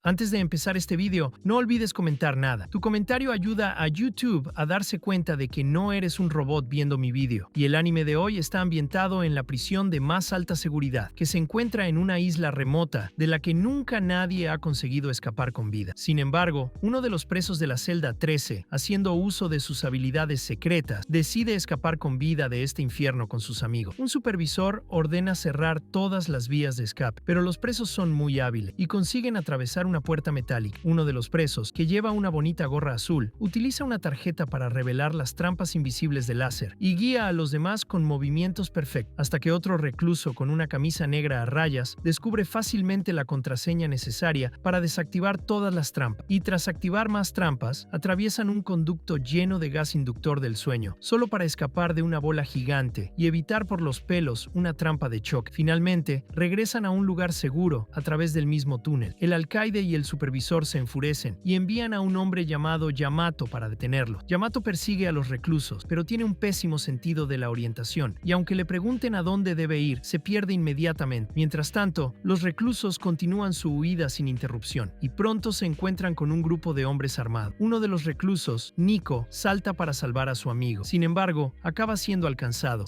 Antes de empezar este video, no olvides comentar nada. Tu comentario ayuda a YouTube a darse cuenta de que no eres un robot viendo mi video. Y el anime de hoy está ambientado en la prisión de más alta seguridad, que se encuentra en una isla remota de la que nunca nadie ha conseguido escapar con vida. Sin embargo, uno de los presos de la celda 13, haciendo uso de sus habilidades secretas, decide escapar con vida de este infierno con sus amigos. Un supervisor ordena cerrar todas las vías de escape, pero los presos son muy hábiles y consiguen atravesar una puerta metálica. Uno de los presos, que lleva una bonita gorra azul, utiliza una tarjeta para revelar las trampas invisibles de láser y guía a los demás con movimientos perfectos, hasta que otro recluso con una camisa negra a rayas descubre fácilmente la contraseña necesaria para desactivar todas las trampas. Y tras activar más trampas, atraviesan un conducto lleno de gas inductor del sueño, solo para escapar de una bola gigante y evitar por los pelos una trampa de choque. Finalmente, regresan a un lugar seguro a través del mismo túnel. El alcaide y el supervisor se enfurecen y envían a un hombre llamado Yamato para detenerlo. Yamato persigue a los reclusos, pero tiene un pésimo sentido de la orientación, y aunque le pregunten a dónde debe ir, se pierde inmediatamente. Mientras tanto, los reclusos continúan su huida sin interrupción, y pronto se encuentran con un grupo de hombres armados. Uno de los reclusos, Nico, salta para salvar a su amigo. Sin embargo, acaba siendo alcanzado.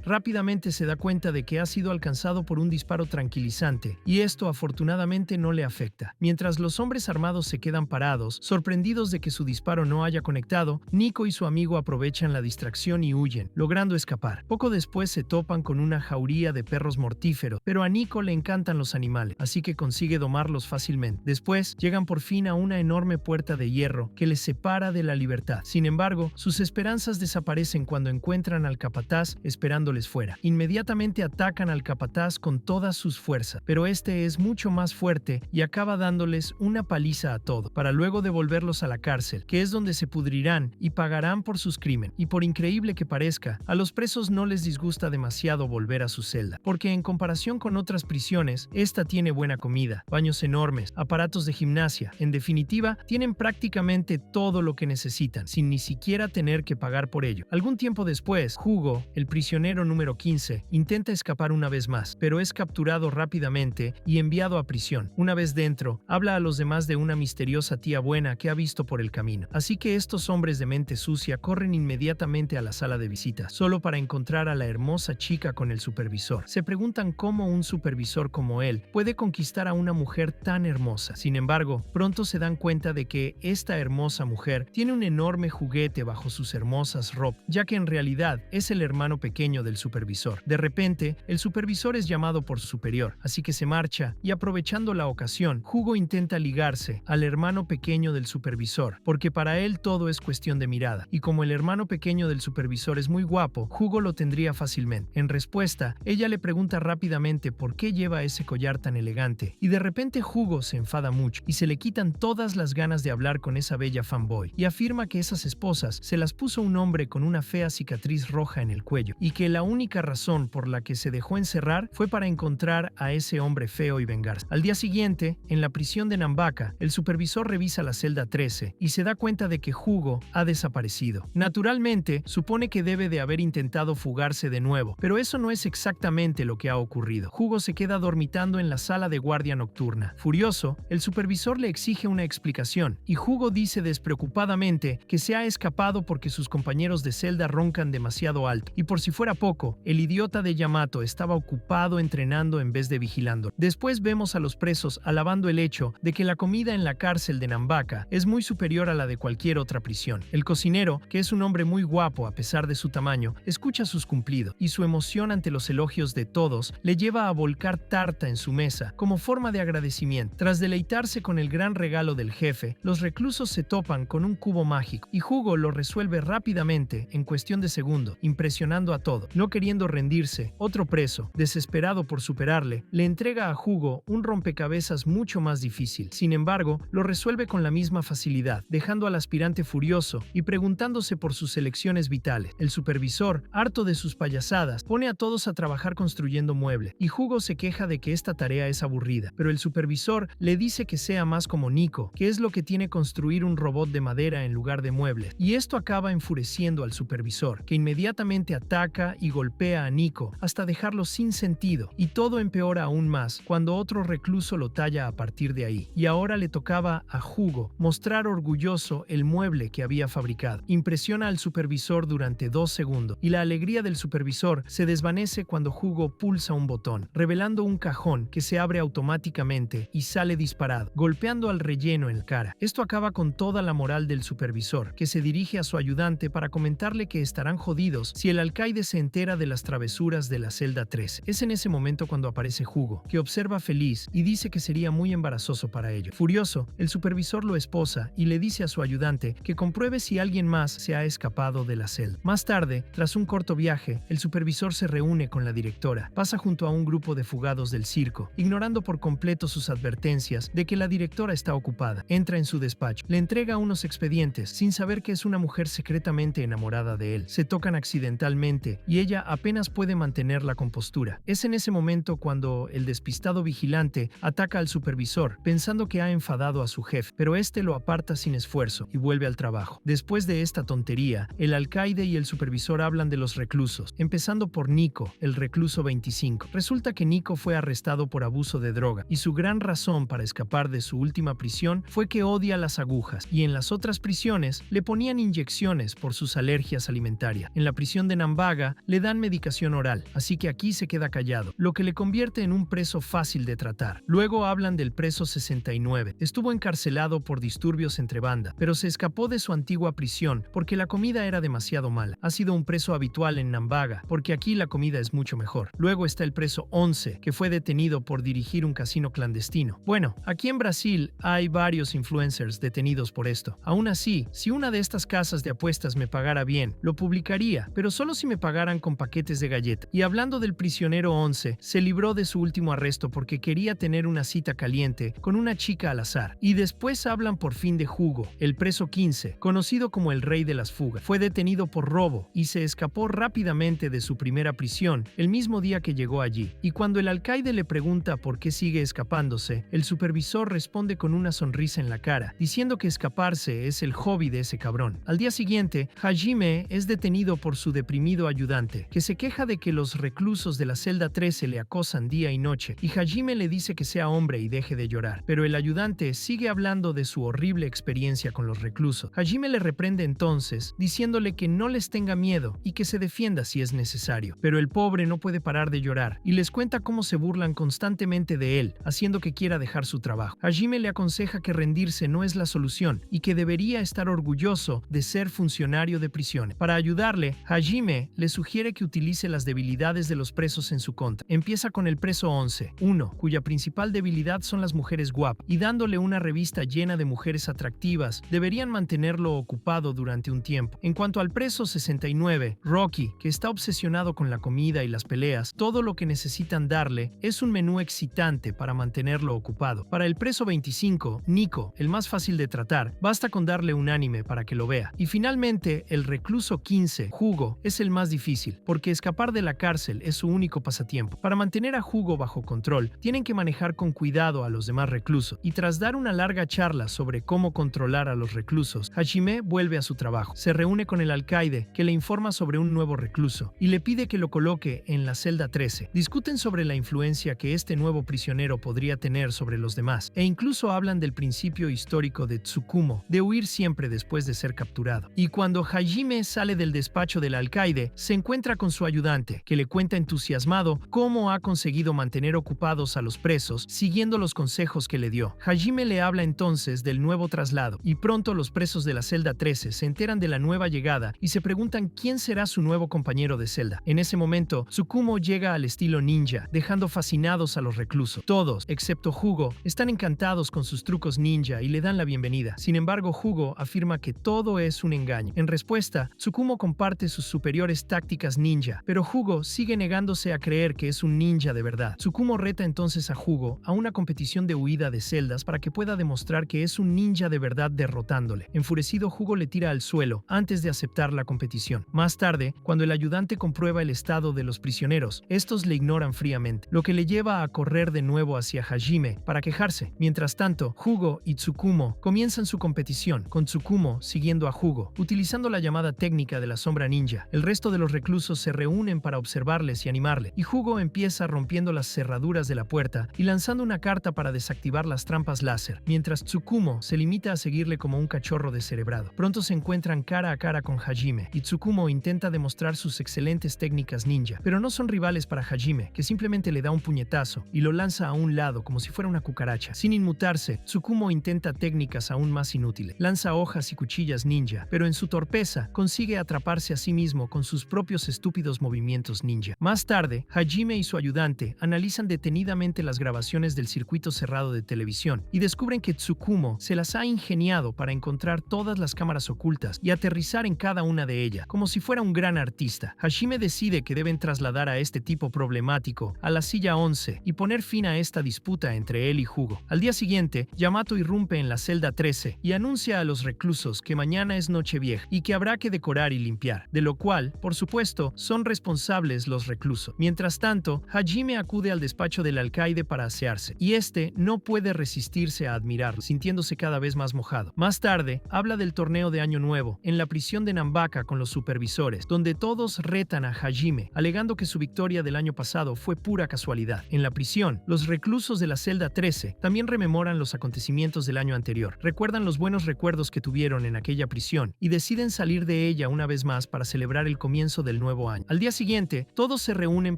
Rápidamente se da cuenta de que ha sido alcanzado por un disparo tranquilizante, y esto afortunadamente no le afecta. Mientras los hombres armados se quedan parados, sorprendidos de que su disparo no haya conectado, Nico y su amigo aprovechan la distracción y huyen, logrando escapar. Poco después se topan con una jauría de perros mortíferos, pero a Nico le encantan los animales, así que consigue domarlos fácilmente. Después, llegan por fin a una enorme puerta de hierro que les separa de la libertad. Sin embargo, sus esperanzas desaparecen cuando encuentran al capataz esperándoles fuera. Inmediatamente atacan al capataz con todas sus fuerzas, pero este es mucho más fuerte y acaba dándoles una paliza a todos, para luego devolverlos a la cárcel, que es donde se pudrirán y pagarán por sus crímenes. Y por increíble que parezca, a los presos no les disgusta demasiado volver a su celda, porque en comparación con otras prisiones, esta tiene buena comida, baños enormes, aparatos de gimnasia. En definitiva, tienen prácticamente todo lo que necesitan, sin ni siquiera tener que pagar por ello. Algún tiempo después, Hugo, el prisionero número 15, intenta escapar una vez más, pero es capturado rápidamente y enviado a prisión. Una vez dentro, habla a los demás de una misteriosa tía buena que ha visto por el camino. Así que estos hombres de mente sucia corren inmediatamente a la sala de visitas, solo para encontrar a la hermosa chica con el supervisor. Se preguntan cómo un supervisor como él puede conquistar a una mujer tan hermosa. Sin embargo, pronto se dan cuenta de que esta hermosa mujer tiene un enorme juguete bajo sus hermosas ropas, ya que en realidad es el hermano pequeño del supervisor. De repente, el supervisor es llamado por su superior, así que se marcha y, aprovechando la ocasión, Hugo intenta ligarse al hermano pequeño del supervisor, porque para él todo es cuestión de mirada, y como el hermano pequeño del supervisor es muy guapo, Hugo lo tendría fácilmente. En respuesta, ella le pregunta rápidamente por qué lleva ese collar tan elegante, y de repente Hugo se enfada mucho y se le quitan todas las ganas de hablar con esa bella fanboy, y afirma que esas esposas se las puso un hombre con una fea cicatriz roja en el cuello, y que la única razón por la que se dejó encerrar fue para encontrar a ese hombre feo y vengarse. Al día siguiente, en la prisión de Nambaka, el supervisor revisa la celda 13 y se da cuenta de que Hugo ha desaparecido. Naturalmente, supone que debe de haber intentado fugarse de nuevo, pero eso no es exactamente lo que ha ocurrido. Hugo se queda dormitando en la sala de guardia nocturna. Furioso, el supervisor le exige una explicación, y Hugo dice despreocupadamente que se ha escapado porque sus compañeros de celda roncan demasiado alto, y por si fuera poco, el idiota de Yamato estaba ocupado entrenando en vez de vigilando. Después vemos a los presos alabando el hecho de que la comida en la cárcel de Nambaka es muy superior a la de cualquier otra prisión. El cocinero, que es un hombre muy guapo a pesar de su tamaño, escucha sus cumplidos, y su emoción ante los elogios de todos le lleva a volcar tarta en su mesa como forma de agradecimiento. Tras deleitarse con el gran regalo del jefe, los reclusos se topan con un cubo mágico, y Hugo lo resuelve rápidamente en cuestión de segundos, impresionando a todos. No queriendo rendirse, otro preso, desesperado por superarle, le entrega a Hugo un rompecabezas mucho más difícil. Sin embargo, lo resuelve con la misma facilidad, dejando al aspirante furioso y preguntándose por sus elecciones vitales. El supervisor, harto de sus payasadas, pone a todos a trabajar construyendo muebles, y Hugo se queja de que esta tarea es aburrida, pero el supervisor le dice que sea más como Nico, que es lo que tiene construir un robot de madera en lugar de muebles, y esto acaba enfureciendo al supervisor, que inmediatamente ataca y golpea a Nico hasta dejarlo sin sentido, y todo empeora aún más cuando otro recluso lo talla a partir. partir de ahí. Y ahora le tocaba a Hugo mostrar orgulloso el mueble que había fabricado. Impresiona al supervisor durante 2 segundos y la alegría del supervisor se desvanece cuando Hugo pulsa un botón, revelando un cajón que se abre automáticamente y sale disparado, golpeando al relleno en la cara. Esto acaba con toda la moral del supervisor, que se dirige a su ayudante para comentarle que estarán jodidos si el alcaide se entera de las travesuras de la celda 13. Es en ese momento cuando aparece Hugo, que observa feliz y dice que sería muy embarazoso para ello. Furioso, el supervisor lo esposa y le dice a su ayudante que compruebe si alguien más se ha escapado de la celda. Más tarde, tras un corto viaje, el supervisor se reúne con la directora. Pasa junto a un grupo de fugados del circo, ignorando por completo sus advertencias de que la directora está ocupada. Entra en su despacho, le entrega unos expedientes sin saber que es una mujer secretamente enamorada de él. Se tocan accidentalmente y ella apenas puede mantener la compostura. Es en ese momento cuando el despistado vigilante ataca al supervisor, pensando que ha enfadado a su jefe, pero este lo aparta sin esfuerzo y vuelve al trabajo. Después de esta tontería, el alcaide y el supervisor hablan de los reclusos, empezando por Nico, el recluso 25. Resulta que Nico fue arrestado por abuso de droga y su gran razón para escapar de su última prisión fue que odia las agujas, y en las otras prisiones le ponían inyecciones por sus alergias alimentarias. En la prisión de Nambaga le dan medicación oral, así que aquí se queda callado, lo que le convierte en un preso fácil de tratar. Luego hablan del preso 69. Estuvo encarcelado por disturbios entre bandas, pero se escapó de su antigua prisión porque la comida era demasiado mala. Ha sido un preso habitual en Nambaga, porque aquí la comida es mucho mejor. Luego está el preso 11, que fue detenido por dirigir un casino clandestino. Bueno, aquí en Brasil hay varios influencers detenidos por esto. Aún así, si una de estas casas de apuestas me pagara bien, lo publicaría, pero solo si me pagaran con paquetes de galletas. Y hablando del prisionero 11, se libró de su último arresto porque quería tener una cita caliente con una chica al azar. Y después hablan por fin de Hugo, el preso 15, conocido como el rey de las fugas. Fue detenido por robo y se escapó rápidamente de su primera prisión el mismo día que llegó allí. Y cuando el alcaide le pregunta por qué sigue escapándose, el supervisor responde con una sonrisa en la cara, diciendo que escaparse es el hobby de ese cabrón. Al día siguiente, Hajime es detenido por su deprimido ayudante, que se queja de que los reclusos de la celda 13 le acosan día y noche, y Hajime le dice que sea hombre y deje de llorar. Pero el ayudante sigue hablando de su horrible experiencia con los reclusos. Hajime le reprende entonces, diciéndole que no les tenga miedo y que se defienda si es necesario. Pero el pobre no puede parar de llorar y les cuenta cómo se burlan constantemente de él, haciendo que quiera dejar su trabajo. Hajime le aconseja que rendirse no es la solución y que debería estar orgulloso de ser funcionario de prisiones. Para ayudarle, Hajime le sugiere que utilice las debilidades de los presos en su contra. Empieza con el preso 11, cuya principal debilidad son las mujeres guapas, y dándole una revista llena de mujeres atractivas, deberían mantenerlo ocupado durante un tiempo. En cuanto al preso 69, Rocky, que está obsesionado con la comida y las peleas, todo lo que necesitan darle es un menú excitante para mantenerlo ocupado. Para el preso 25, Nico, el más fácil de tratar, basta con darle un anime para que lo vea. Y finalmente, el recluso 15, Hugo, es el más difícil, porque escapar de la cárcel es su único pasatiempo. Para mantener a Hugo bajo control, tienen que manejar con cuidado a los demás reclusos, y tras dar una larga charla sobre cómo controlar a los reclusos, Hajime vuelve a su trabajo. Se reúne con el alcaide, que le informa sobre un nuevo recluso, y le pide que lo coloque en la celda 13. Discuten sobre la influencia que este nuevo prisionero podría tener sobre los demás, e incluso hablan del principio histórico de Tsukumo, de huir siempre después de ser capturado. Y cuando Hajime sale del despacho del alcaide, se encuentra con su ayudante, que le cuenta entusiasmado cómo ha conseguido mantener ocupados a los presos, siguiendo los consejos que le dio. Hajime le habla entonces del nuevo traslado, y pronto los presos de la celda 13 se enteran de la nueva llegada y se preguntan quién será su nuevo compañero de celda. En ese momento, Tsukumo llega al estilo ninja, dejando fascinados a los reclusos. Todos, excepto Hugo, están encantados con sus trucos ninja y le dan la bienvenida. Sin embargo, Hugo afirma que todo es un engaño. En respuesta, Tsukumo comparte sus superiores tácticas ninja, pero Hugo sigue negándose a creer que es un ninja de verdad. Tsukumo reta entonces a Hugo a una competición de huida de celdas para que pueda demostrar que es un ninja de verdad derrotándole. Enfurecido, Hugo le tira al suelo antes de aceptar la competición. Más tarde, cuando el ayudante comprueba el estado de los prisioneros, estos le ignoran fríamente, lo que le lleva a correr de nuevo hacia Hajime para quejarse. Mientras tanto, Hugo y Tsukumo comienzan su competición, con Tsukumo siguiendo a Hugo, utilizando la llamada técnica de la sombra ninja. El resto de los reclusos se reúnen para observarles y animarle, y Hugo empieza rompiendo las cerraduras de la puerta y lanzando una carta para desactivar las trampas láser, mientras Tsukumo se limita a seguirle como un cachorro descerebrado. Pronto se encuentran cara a cara con Hajime, y Tsukumo intenta demostrar sus excelentes técnicas ninja, pero no son rivales para Hajime, que simplemente le da un puñetazo y lo lanza a un lado como si fuera una cucaracha. Sin inmutarse, Tsukumo intenta técnicas aún más inútiles. Lanza hojas y cuchillas ninja, pero en su torpeza consigue atraparse a sí mismo con sus propios estúpidos movimientos ninja. Más tarde, Hajime y su ayudante analizan detenidamente las grabaciones del circuito cerrado de televisión y descubren que Tsukumo se las ha ingeniado para encontrar todas las cámaras ocultas y aterrizar en cada una de ellas, como si fuera un gran artista. Hajime decide que deben trasladar a este tipo problemático a la silla 11 y poner fin a esta disputa entre él y Hugo. Al día siguiente, Yamato irrumpe en la celda 13 y anuncia a los reclusos que mañana es Nochevieja y que habrá que decorar y limpiar, de lo cual, por supuesto, son responsables los reclusos. Mientras tanto, Hajime acude al despacho del alcaide para asearse, y este no puede resistirse a admirarlo, sintiéndose cada vez más mojado. Más tarde, habla del torneo de Año Nuevo en la prisión de Nambaka con los supervisores, donde todos retan a Hajime, alegando que su victoria del año pasado fue pura casualidad. En la prisión, los reclusos de la celda 13 también rememoran los acontecimientos del año anterior, recuerdan los buenos recuerdos que tuvieron en aquella prisión y deciden salir de ella una vez más para celebrar el comienzo del nuevo año. Al día siguiente, todos se reúnen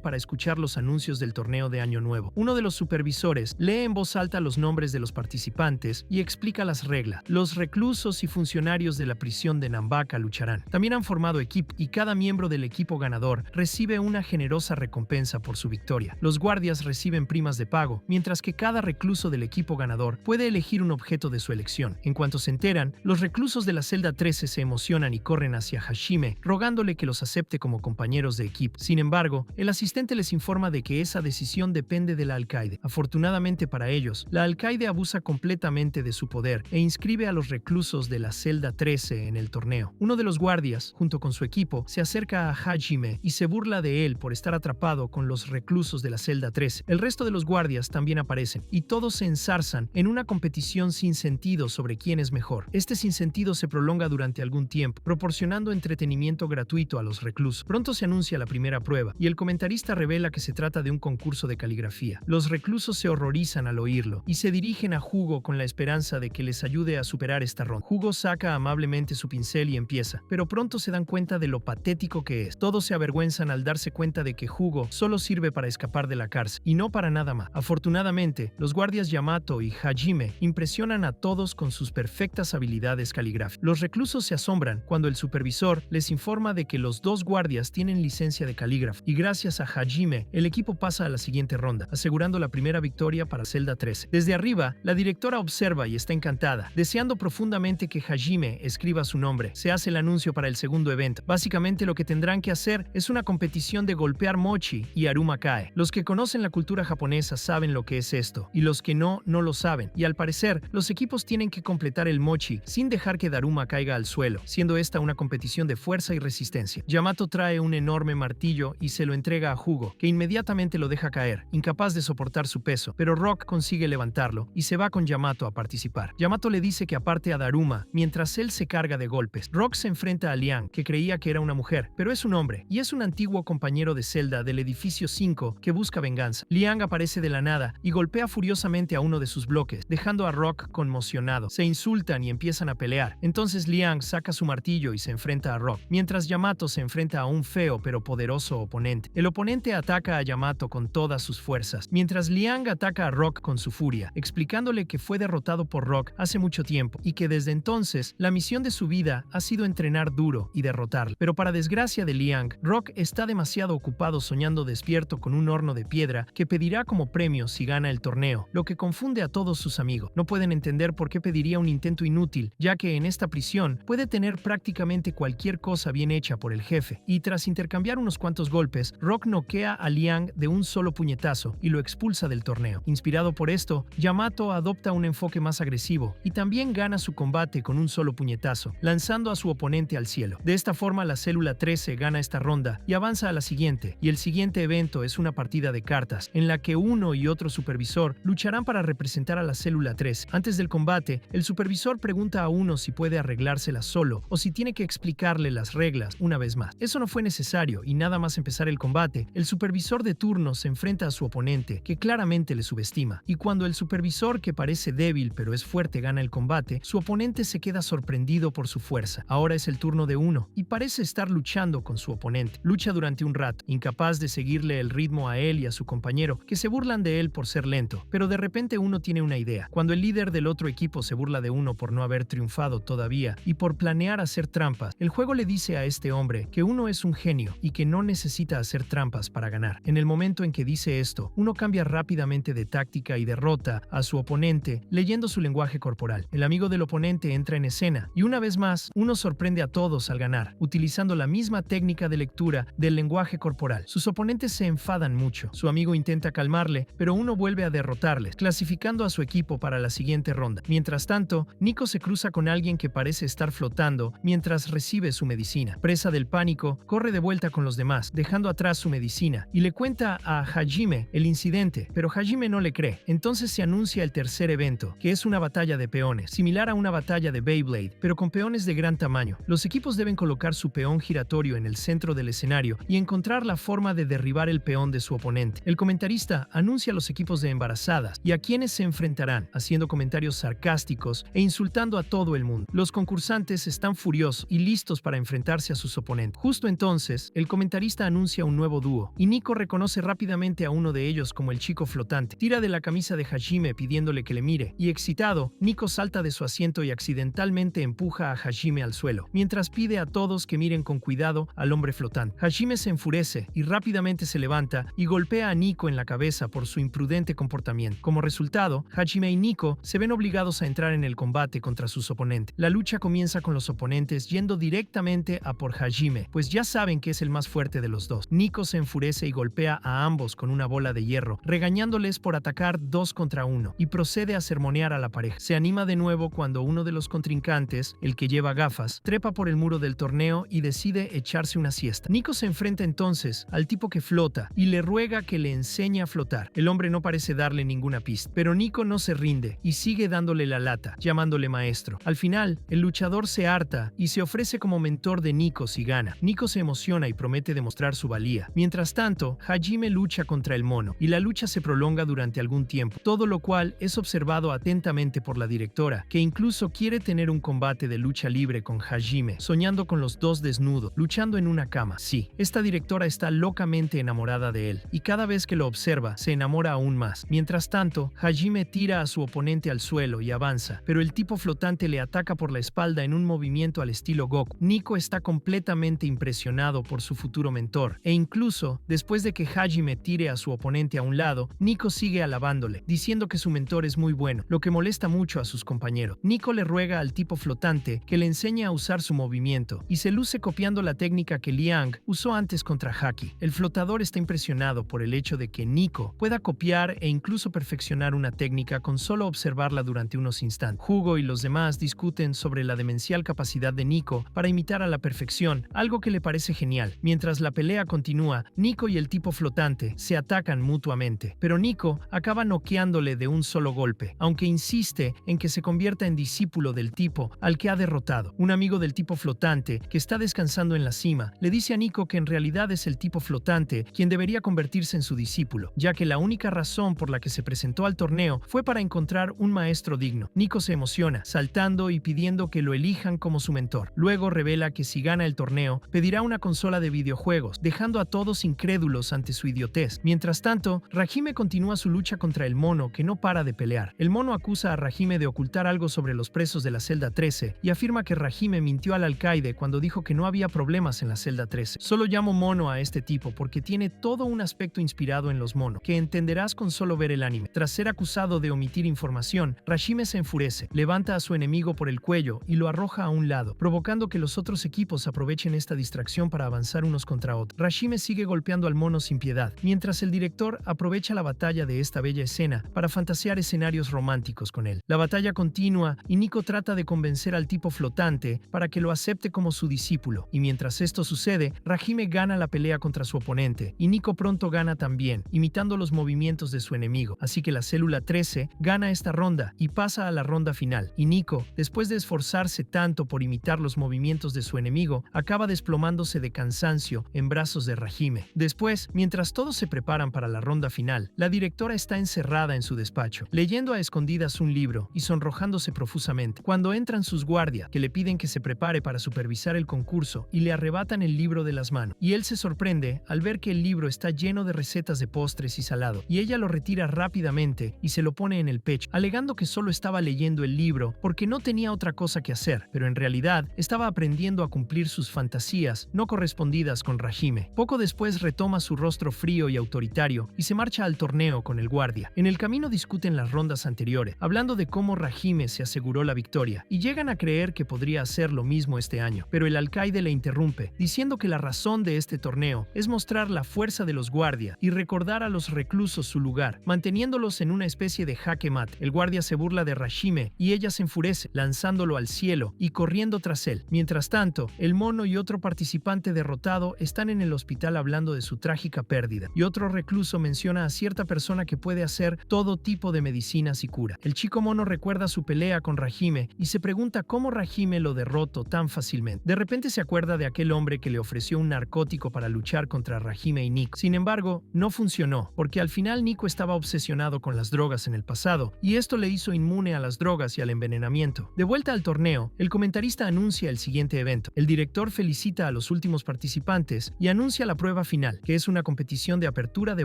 para escuchar los anuncios del torneo de Año Nuevo. Uno de los supervisores lee en voz alta los nombres de los participantes y explica las reglas. Los reclusos y funcionarios de la prisión de Nambaka lucharán. También han formado equipo y cada miembro del equipo ganador recibe una generosa recompensa por su victoria. Los guardias reciben primas de pago, mientras que cada recluso del equipo ganador puede elegir un objeto de su elección. En cuanto se enteran, los reclusos de la celda 13 se emocionan y corren hacia Hajime, rogándole que los acepte como compañeros de equipo. Sin embargo, el asistente les informa de que esa decisión depende de la alcaide. Afortunadamente para ellos, la alcaide abusa completamente de su poder e inscribe a los reclusos de la celda 13 en el torneo. Uno de los guardias, junto con su equipo, se acerca a Hajime y se burla de él por estar atrapado con los reclusos de la celda 13. El resto de los guardias también aparecen, y todos se ensarzan en una competición sin sentido sobre quién es mejor. Este sinsentido se prolonga durante algún tiempo, proporcionando entretenimiento gratuito a los reclusos. Pronto se anuncia la primera prueba, y el comentarista revela que se trata de un concurso de caligrafía. Los reclusos se horrorizan al oírlo, y se dirigen a Hugo con la esperanza de que les ayude a superar esta ronda. Hugo saca amablemente su pincel y empieza, pero pronto se dan cuenta de lo patético que es. Todos se avergüenzan al darse cuenta de que Hugo solo sirve para escapar de la cárcel, y no para nada más. Afortunadamente, los guardias Yamato y Hajime impresionan a todos con sus perfectas habilidades caligráficas. Los reclusos se asombran cuando el supervisor les informa de que los dos guardias tienen licencia de calígrafo, y gracias a Hajime, el equipo pasa a la siguiente ronda, asegurando la primera victoria para celda 13. Desde arriba, la directora observa y está encantada, deseando profundamente que Hajime escriba su nombre. Se hace el anuncio para el segundo evento. Básicamente lo que tendrán que hacer es una competición de golpear mochi y Aruma Kae. Los que conocen la cultura japonesa saben lo que es esto, y los que no lo saben, y al parecer, los equipos tienen que completar el mochi sin dejar que Daruma caiga al suelo, siendo esta una competición de fuerza y resistencia. Yamato trae un enorme martillo y se lo entrega a Hugo, que inmediatamente lo deja caer, incapaz de soportar su peso, pero Rock consigue levantarlo y se va con Yamato a participar. Yamato le dice que aparte a Daruma, mientras él se carga de golpes. Rock se enfrenta a Liang, que creía que era una mujer, pero es un hombre, y es un antiguo compañero de celda del edificio 5 que busca venganza. Liang aparece de la nada y golpea furiosamente a uno de sus bloques, dejando a Rock conmocionado. Se insultan y empiezan a pelear. Entonces Liang saca su martillo y se enfrenta a Rock, mientras Yamato se enfrenta a un feo pero poderoso oponente. El oponente ataca a Yamato con todas sus fuerzas, mientras Liang ataca a Rock con su furia, explicándole que fue derrotado por Rock hace mucho tiempo y que desde entonces la misión de su vida ha sido entrenar duro y derrotarlo. Pero para desgracia de Liang, Rock está demasiado ocupado soñando despierto con un horno de piedra que pedirá como premio si gana el torneo, lo que confunde a todos sus amigos. No pueden entender por qué pediría un intento inútil, ya que en esta prisión puede tener prácticamente cualquier cosa bien hecha por el jefe. Y tras intercambiar unos cuantos golpes, Rock noquea a Liang de un solo puñetazo y lo expulsa del torneo. Inspirado por esto, Yamato adopta un enfoque más agresivo y también gana su combate con un solo puñetazo, lanzando a su oponente al cielo. De esta forma, la célula 13 gana esta ronda y avanza a la siguiente, y el siguiente evento es una partida de cartas, en la que uno y otro supervisor lucharán para representar a la célula 3. Antes del combate, el supervisor pregunta a uno si puede arreglársela solo o si tiene que explicarle las reglas una vez más. Eso no fue necesario, y nada más empezar el combate, el supervisor de turno se enfrenta a su oponente, que claramente le subestima. encima. Y cuando el supervisor, que parece débil pero es fuerte, gana el combate, su oponente se queda sorprendido por su fuerza. Ahora es el turno de uno y parece estar luchando con su oponente. Lucha durante un rato, incapaz de seguirle el ritmo a él y a su compañero, que se burlan de él por ser lento. Pero de repente uno tiene una idea. Cuando el líder del otro equipo se burla de uno por no haber triunfado todavía y por planear hacer trampas, el juego le dice a este hombre que uno es un genio y que no necesita hacer trampas para ganar. En el momento en que dice esto, uno cambia rápidamente de táctica y derrota a su oponente leyendo su lenguaje corporal. El amigo del oponente entra en escena y una vez más, uno sorprende a todos al ganar, utilizando la misma técnica de lectura del lenguaje corporal. Sus oponentes se enfadan mucho. Su amigo intenta calmarle, pero uno vuelve a derrotarles, clasificando a su equipo para la siguiente ronda. Mientras tanto, Nico se cruza con alguien que parece estar flotando mientras recibe su medicina. Presa del pánico, corre de vuelta con los demás, dejando atrás su medicina, y le cuenta a Hajime el incidente, pero Hajime no le cree. Entonces se anuncia el tercer evento, que es una batalla de peones, similar a una batalla de Beyblade, pero con peones de gran tamaño. Los equipos deben colocar su peón giratorio en el centro del escenario y encontrar la forma de derribar el peón de su oponente. El comentarista anuncia a los equipos de embarazadas y a quienes se enfrentarán, haciendo comentarios sarcásticos e insultando a todo el mundo. Los concursantes están furiosos y listos para enfrentarse a sus oponentes. Justo entonces, el comentarista anuncia un nuevo dúo, y Nico reconoce rápidamente a uno de ellos como el chico flotante. Tira de la camisa de Hajime pidiéndole que le mire, y excitado, Nico salta de su asiento y accidentalmente empuja a Hajime al suelo, mientras pide a todos que miren con cuidado al hombre flotante. Hajime se enfurece y rápidamente se levanta y golpea a Nico en la cabeza por su imprudente comportamiento. Como resultado, Hajime y Nico se ven obligados a entrar en el combate contra sus oponentes. La lucha comienza con los oponentes yendo directamente a por Hajime, pues ya saben que es el más fuerte de los dos. Nico se enfurece y golpea a ambos con una bola de hierro, regañándoles por atacar 2 contra 1, y procede a sermonear a la pareja. Se anima de nuevo cuando uno de los contrincantes, el que lleva gafas, trepa por el muro del torneo y decide echarse una siesta. Nico se enfrenta entonces al tipo que flota y le ruega que le enseñe a flotar. El hombre no parece darle ninguna pista, pero Nico no se rinde y sigue dándole la lata, llamándole maestro. Al final, el luchador se harta y se ofrece como mentor de Nico si gana. Nico se emociona y promete demostrar su valía. Mientras tanto, Hajime lucha contra el mono y la lucha se prolonga durante algún tiempo, todo lo cual es observado atentamente por la directora, que incluso quiere tener un combate de lucha libre con Hajime, soñando con los dos desnudos, luchando en una cama. Sí, esta directora está locamente enamorada de él, y cada vez que lo observa, se enamora aún más. Mientras tanto, Hajime tira a su oponente al suelo y avanza, pero el tipo flotante le ataca por la espalda en un movimiento al estilo Goku. Nico está completamente impresionado por su futuro mentor, e incluso, después de que Hajime tire a su oponente a un lado, Nico sigue alabándole, diciendo que su mentor es muy bueno, lo que molesta mucho a sus compañeros. Nico le ruega al tipo flotante que le enseñe a usar su movimiento, y se luce copiando la técnica que Liang usó antes contra Haki. El flotador está impresionado por el hecho de que Nico pueda copiar e incluso perfeccionar una técnica con solo observarla durante unos instantes. Hugo y los demás discuten sobre la demencial capacidad de Nico para imitar a la perfección, algo que le parece genial. Mientras la pelea continúa, Nico y el tipo flotante se atacan mutuamente, pero Nico acaba noqueándole de un solo golpe, aunque insiste en que se convierta en discípulo del tipo al que ha derrotado. Un amigo del tipo flotante, que está descansando en la cima, le dice a Nico que en realidad es el tipo flotante quien debería convertirse en su discípulo, ya que la única razón por la que se presentó al torneo fue para encontrar un maestro digno. Nico se emociona, saltando y pidiendo que lo elijan como su mentor. Luego revela que si gana el torneo, pedirá una consola de videojuegos, dejando a todos incrédulos ante su idiotez. Mientras tanto, Hajime continúa su lucha contra el mono, que no para de pelear. El mono acusa a Hajime de ocultar algo sobre los presos de la celda 13 y afirma que Hajime mintió al alcaide cuando dijo que no había problemas en la celda 13. Solo llamo mono a este tipo porque tiene todo un aspecto inspirado en los monos, que entenderás con solo ver el anime. Tras ser acusado de omitir información, Hajime se enfurece, levanta a su enemigo por el cuello y lo arroja a un lado, provocando que los otros equipos aprovechen esta distracción para avanzar unos contra otros. Hajime sigue golpeando al mono sin piedad, mientras el director aprovecha la batalla de esta bella escena para fantasear escenarios románticos con él. La batalla continúa y Nico trata de convencer al tipo flotante para que lo acepte como su discípulo, y mientras esto sucede, Hajime gana la pelea contra su oponente, y Nico pronto gana también, imitando los movimientos de su enemigo, así que la célula 13 gana esta ronda y pasa a la ronda final, y Nico, después de esforzarse tanto por imitar los movimientos de su enemigo, acaba desplomándose de cansancio en brazos de Hajime. Después, mientras todos se preparan para la ronda final, la directora está encerrada en su despacho, leyendo a escondidas un libro y sonrojándose profusamente, cuando entran sus guardias, que le piden que se prepare para supervisar el concurso y le arrebatan el libro de las manos. Y él se sorprende al ver que el libro está lleno de recetas de postres y salado, y ella lo retira rápidamente y se lo pone en el pecho, alegando que solo estaba leyendo el libro porque no tenía otra cosa que hacer, pero en realidad estaba aprendiendo a cumplir sus fantasías no correspondidas con Rahime. Poco después retoma su rostro frío y autoritario y se marcha al torneo con el guardia. En el camino discuten las rondas anteriores, hablando de cómo Rahime se aseguró la victoria, y llegan a creer que podría hacer lo mismo este año, pero el alcaide le interrumpe, diciendo que la razón de este torneo es mostrar la fuerza de los guardias y recordar a los reclusos su lugar, manteniéndolos en una especie de jaque mate. El guardia se burla de Rahime y ella se enfurece, lanzándolo al cielo y corriendo tras él. Mientras tanto, el mono y otro participante derrotado están en el hospital hablando de su trágica pérdida, y otro recluso menciona a cierta persona que puede hacer todo tipo de medicinas y cura. El chico mono recuerda su pelea con Rahime y se pregunta cómo Rahime lo derrotó tan fácilmente. De repente se acuerda de aquel hombre que le ofreció un narcótico para luchar contra Rahime y Nico. Sin embargo, no funcionó, porque al final Nico estaba obsesionado con las drogas en el pasado, y esto le hizo inmune a las drogas y al envenenamiento. De vuelta al torneo, el comentarista anuncia el siguiente evento. El director felicita a los últimos participantes y anuncia la prueba final, que es una competición de apertura de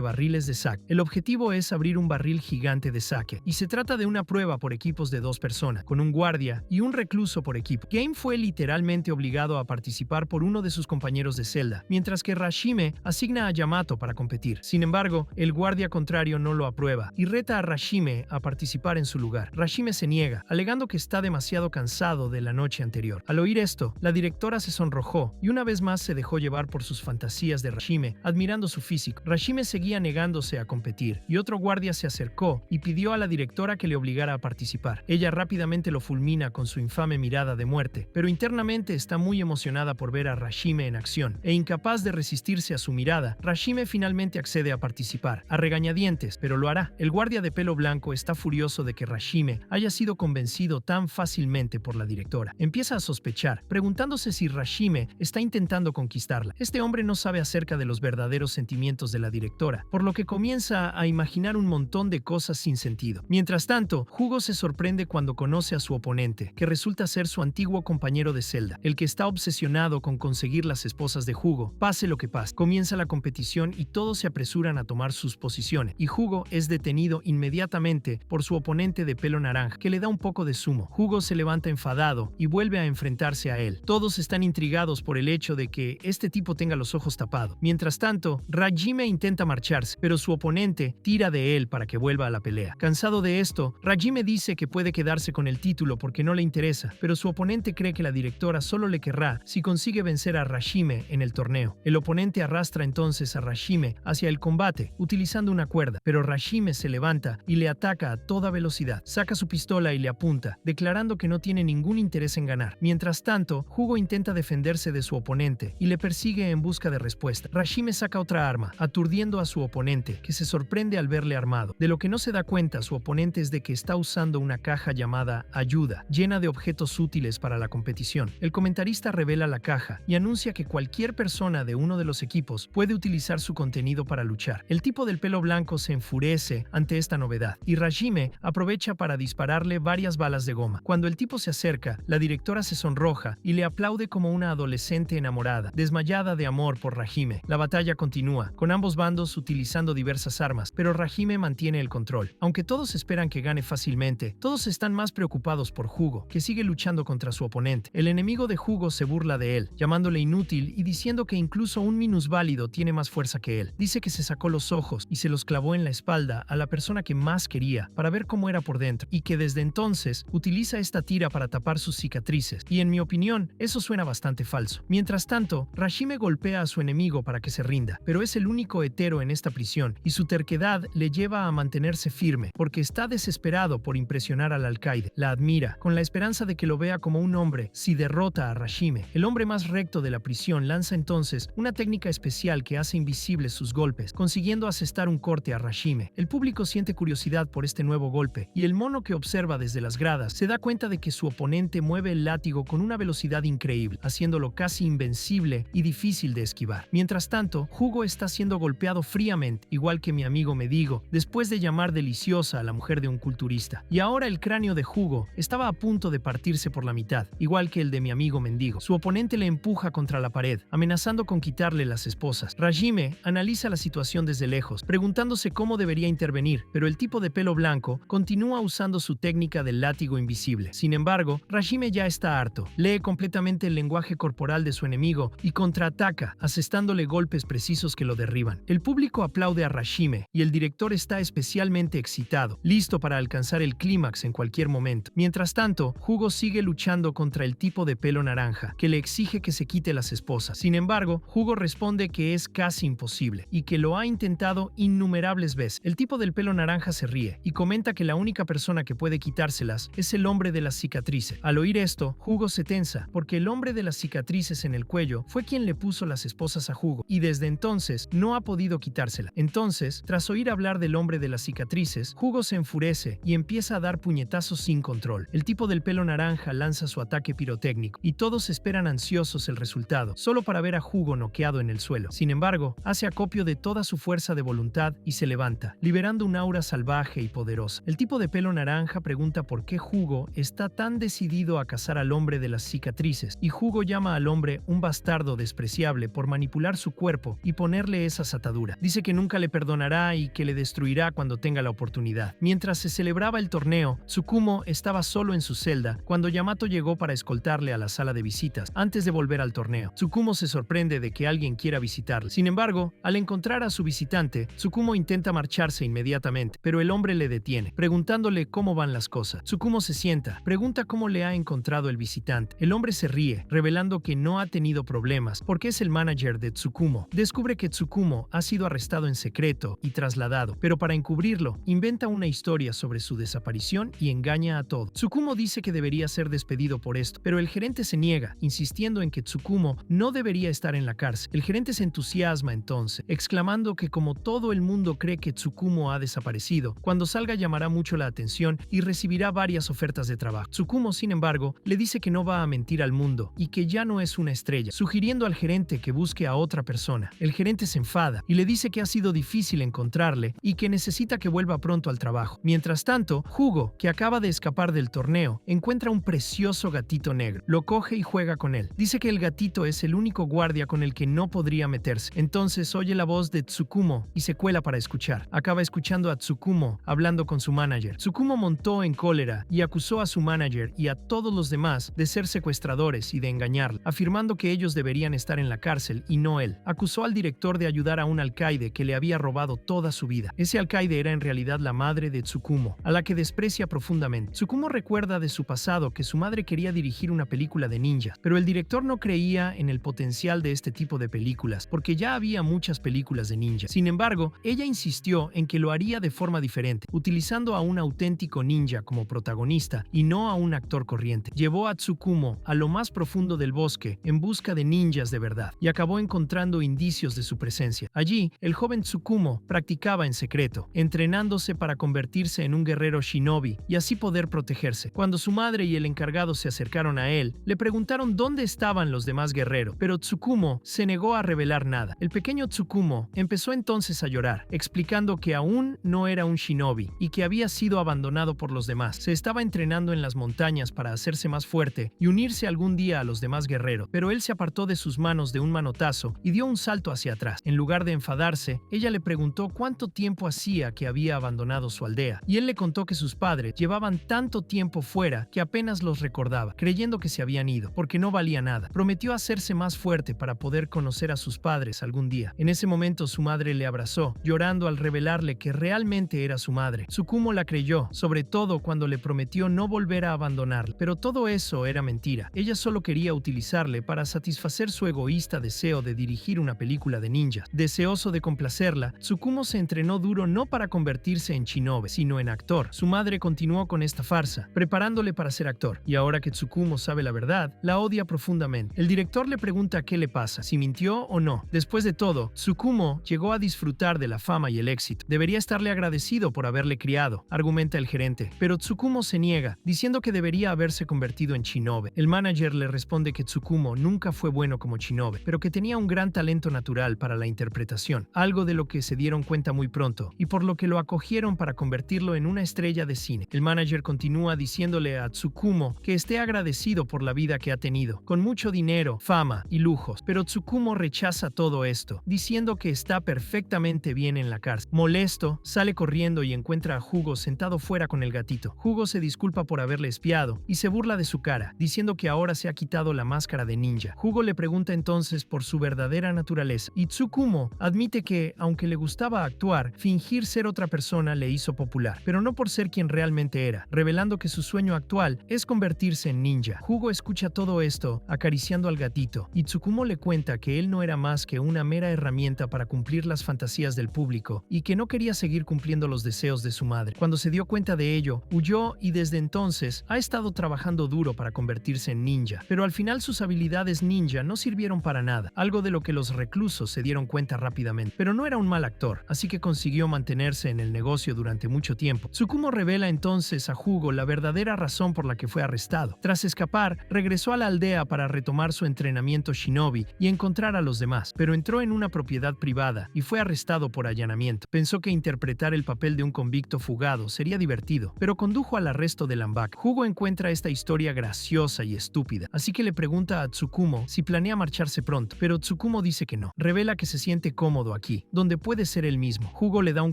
barriles de sake. El objetivo es abrir un barril gigante de sake, y se trata de una prueba por equipos de 2 personas, con un guardia y un recluso por equipo. Game fue literalmente obligado a participar por uno de sus compañeros de celda, mientras que Rahime asigna a Yamato para competir. Sin embargo, el guardia contrario no lo aprueba y reta a Rahime a participar en su lugar. Rahime se niega, alegando que está demasiado cansado de la noche anterior. Al oír esto, la directora se sonrojó y una vez más se dejó llevar por sus fantasías de Rahime, admirando su físico. Rahime seguía negándose a competir, y otro guardia se acercó y pidió a la directora que le obligara a participar. Ella rápidamente lo fulmina con su infame mirada de muerte, pero internamente está muy emocionada por ver a Rahime en acción, e incapaz de resistirse a su mirada, Rahime finalmente accede a participar, a regañadientes, pero lo hará. El guardia de pelo blanco está furioso de que Rahime haya sido convencido tan fácilmente por la directora. Empieza a sospechar, preguntándose si Rahime está intentando conquistarla. Este hombre no sabe acerca de los verdaderos sentimientos de la directora, por lo que comienza a imaginar un montón de cosas sin sentido. Mientras tanto, Hugo se sorprende cuando conoce a su oponente, que resulta ser su antiguo compañero de celda, el que está obsesionado con conseguir las esposas de Hugo, pase lo que pase. Comienza la competición y todos se apresuran a tomar sus posiciones, y Hugo es detenido inmediatamente por su oponente de pelo naranja, que le da un poco de zumo. Hugo se levanta enfadado y vuelve a enfrentarse a él. Todos están intrigados por el hecho de que este tipo tenga los ojos tapados. Mientras tanto, Rahime intenta marcharse, pero su oponente tira de él para que vuelva a la pelea. Cansado de esto, Rahime dice que puede quedarse con el título porque no le interesa, pero su oponente cree que la directora solo le querrá si consigue vencer a Rahime en el torneo. El oponente arrastra entonces a Rahime hacia el combate, utilizando una cuerda, pero Rahime se levanta y le ataca a toda velocidad. Saca su pistola y le apunta, declarando que no tiene ningún interés en ganar. Mientras tanto, Hugo intenta defenderse de su oponente y le persigue en busca de respuesta. Rahime saca otra arma, aturdiendo a su oponente, que se sorprende al verle armado. De lo que no se da cuenta su oponente es de que está usando una caja llamada Ayuda, llena de objetos útiles para la competición. El comentarista revela la caja y anuncia que cualquier persona de uno de los equipos puede utilizar su contenido para luchar. El tipo del pelo blanco se enfurece ante esta novedad, y Rahime aprovecha para dispararle varias balas de goma. Cuando el tipo se acerca, la directora se sonroja y le aplaude como una adolescente enamorada, desmayada de amor por Rahime. La batalla continúa, con ambos bandos utilizando diversas armas, pero Rahime mantiene el control. Aunque todos esperan que gane fácilmente, todos están más preocupados por Hugo, que sigue luchando contra su oponente. El enemigo de Hugo se burla de él, llamándole inútil y diciendo que incluso un minusválido tiene más fuerza que él. Dice que se sacó los ojos y se los clavó en la espalda a la persona que más quería para ver cómo era por dentro, y que desde entonces utiliza esta tira para tapar sus cicatrices, y en mi opinión, eso suena bastante falso. Mientras tanto, Rahime golpea a su enemigo para que se rinda, pero es el único hetero en esta prisión, y su terquedad le lleva a mantenerse firme, porque está desesperado por impresionar al alcaide. La admira, con la esperanza de que lo vea como un hombre si derrota a Rahime. El hombre más recto de la prisión lanza entonces una técnica especial que hace invisibles sus golpes, consiguiendo asestar un corte a Rahime. El público siente curiosidad por este nuevo golpe, y el mono que observa desde las gradas se da cuenta de que su oponente mueve el látigo con una velocidad increíble, haciéndolo casi invencible y difícil de esquivar. Mientras tanto, Hugo está siendo golpeado fríamente, igual que mi amigo Medigo, después de llamar deliciosa a la mujer de un culturista. Y ahora el cráneo de Hugo estaba a punto de partirse por la mitad, igual que el de mi amigo mendigo. Su oponente le empuja contra la pared, amenazando con quitarle las esposas. Rajime analiza la situación desde lejos, preguntándose cómo debería intervenir, pero el tipo de pelo blanco continúa usando su técnica del látigo invisible. Sin embargo, Rajime ya está harto, lee completamente el lenguaje corporal de su enemigo y contraataca, asestándole golpes precisos que lo derriban. El público aplaude a Rajime y el director está especialmente excitado, listo para alcanzar el clímax en cualquier momento. Mientras tanto, Hugo sigue luchando contra el tipo de pelo naranja, que le exige que se quite las esposas. Sin embargo, Hugo responde que es casi imposible y que lo ha intentado innumerables veces. El tipo del pelo naranja se ríe y comenta que la única persona que puede quitárselas es el hombre de las cicatrices. Al oír esto, Hugo se tensa, porque el hombre de las cicatrices en el cuello fue quien le puso las esposas a Hugo, y desde entonces no ha podido quitársela. Entonces, tras oír hablar del hombre de las cicatrices, Hugo se enfurece y empieza a dar puñetazos sin control. El tipo del pelo naranja lanza su ataque pirotécnico, y todos esperan ansiosos el resultado, solo para ver a Hugo noqueado en el suelo. Sin embargo, hace acopio de toda su fuerza de voluntad y se levanta, liberando un aura salvaje y poderosa. El tipo de pelo naranja pregunta por qué Hugo está tan decidido a cazar al hombre de las cicatrices, y Hugo llama al hombre un bastardo despreciable por manipular su cuerpo y ponerle esas ataduras. Dice que nunca le perdonará y que le destruirá cuando tenga la oportunidad. Mientras se celebraba el torneo, Tsukumo estaba solo en su celda cuando Yamato llegó para escoltarle a la sala de visitas antes de volver al torneo. Tsukumo se sorprende de que alguien quiera visitarle. Sin embargo, al encontrar a su visitante, Tsukumo intenta marcharse inmediatamente, pero el hombre le detiene, preguntándole cómo van las cosas. Tsukumo se sienta, pregunta cómo le ha encontrado el visitante. El hombre se ríe, revelando que no ha tenido problemas porque es el manager de Tsukumo. Descubre que Tsukumo ha sido arrestado en secreto y trasladado, pero para encubrirlo, inventa una historia sobre su desaparición y engaña a todos. Tsukumo dice que debería ser despedido por esto, pero el gerente se niega, insistiendo en que Tsukumo no debería estar en la cárcel. El gerente se entusiasma entonces, exclamando que como todo el mundo cree que Tsukumo ha desaparecido, cuando salga llamará mucho la atención y recibirá varias ofertas de trabajo. Tsukumo, sin embargo, le dice que no va a mentir al mundo y que ya no es una estrella, sugiriendo al gerente que busque a otra persona. El gerente se enfada y le dice que ha sido difícil encontrarle y que necesita que vuelva pronto al trabajo. Mientras tanto, Hugo, que acaba de escapar del torneo, encuentra un precioso gatito negro. Lo coge y juega con él. Dice que el gatito es el único guardia con el que no podría meterse. Entonces oye la voz de Tsukumo y se cuela para escuchar. Acaba escuchando a Tsukumo hablando con su manager. Tsukumo montó en cólera y acusó a su manager y a todos los demás de ser secuestradores y de engañarle, afirmando que ellos deberían estar en la cárcel y no él. Acusó al director de ayudar a un alcaide que le había robado toda su vida. Ese alcaide era en realidad la madre de Tsukumo, a la que desprecia profundamente. Tsukumo recuerda de su pasado que su madre quería dirigir una película de ninjas, pero el director no creía en el potencial de este tipo de películas, porque ya había muchas películas de ninjas. Sin embargo, ella insistió en que lo haría de forma diferente, utilizando a un auténtico ninja como protagonista y no a un actor corriente. Llevó a Tsukumo a lo más profundo del bosque en busca de ninjas de verdad y acabó encontrando indicios de su presencia. Allí, el joven Tsukumo practicaba en secreto, entrenándose para convertirse en un guerrero shinobi y así poder protegerse. Cuando su madre y el encargado se acercaron a él, le preguntaron dónde estaban los demás guerreros, pero Tsukumo se negó a revelar nada. El pequeño Tsukumo empezó entonces a llorar, explicando que aún no era un shinobi y que había sido abandonado por los demás. Se estaba entrenando en las montañas para hacerse más fuerte y unirse algún día a los demás guerreros, pero él se apartó de sus manos de un manotazo y dio un salto hacia atrás. En lugar de enfadarse, ella le preguntó cuánto tiempo hacía que había abandonado su aldea, y él le contó que sus padres llevaban tanto tiempo fuera que apenas los recordaba, creyendo que se habían ido, porque no valía nada. Prometió hacerse más fuerte para poder conocer a sus padres algún día. En ese momento su madre le abrazó, llorando al revelarle que realmente era su madre. Tsukumo la creyó, sobre todo cuando le prometió no volver a abandonarle, pero todo eso era mentira. Ella solo quería utilizarle para satisfacer su egoísta deseo de dirigir una película de ninjas. Deseoso de complacerla, Tsukumo se entrenó duro no para convertirse en shinobi, sino en actor. Su madre continuó con esta farsa, preparándole para ser actor, y ahora que Tsukumo sabe la verdad, la odia profundamente. El director le pregunta qué le pasa, si mintió o no. Después de todo, Tsukumo llegó a disfrutar de la fama y el éxito. Debería estarle agradecido por haberle criado, argumenta el gerente, pero Tsukumo se niega, diciendo que debería haberse convertido en shinobi. El manager le responde que Tsukumo nunca fue bueno como shinobi, pero que tenía un gran talento natural para la interpretación, algo de lo que se dieron cuenta muy pronto. pronto, y por lo que lo acogieron para convertirlo en una estrella de cine. El manager continúa diciéndole a Tsukumo que esté agradecido por la vida que ha tenido, con mucho dinero, fama y lujos, pero Tsukumo rechaza todo esto, diciendo que está perfectamente bien en la cárcel. Molesto, sale corriendo y encuentra a Hugo sentado fuera con el gatito. Hugo se disculpa por haberle espiado y se burla de su cara, diciendo que ahora se ha quitado la máscara de ninja. Hugo le pregunta entonces por su verdadera naturaleza y Tsukumo admite que, aunque le gustaba actuar, fingir ser otra persona le hizo popular, pero no por ser quien realmente era, revelando que su sueño actual es convertirse en ninja. Hugo escucha todo esto acariciando al gatito y Tsukumo le cuenta que él no era más que una mera herramienta para cumplir las fantasías del público y que no quería seguir cumpliendo los deseos de su madre. Cuando se dio cuenta de ello, huyó y desde entonces ha estado trabajando duro para convertirse en ninja, pero al final sus habilidades ninja no sirvieron para nada, algo de lo que los reclusos se dieron cuenta rápidamente. Pero no era un mal actor, así que consiguió mantenerse en el negocio durante mucho tiempo. Tsukumo revela entonces a Hugo la verdadera razón por la que fue arrestado. Tras escapar, regresó a la aldea para retomar su entrenamiento shinobi y encontrar a los demás, pero entró en una propiedad privada y fue arrestado por allanamiento. Pensó que interpretar el papel de un convicto fugado sería divertido, pero condujo al arresto de Lambak. Hugo encuentra esta historia graciosa y estúpida, así que le pregunta a Tsukumo si planea marcharse pronto, pero Tsukumo dice que no. Revela que se siente cómodo aquí, donde puede ser él mismo. Hugo le da un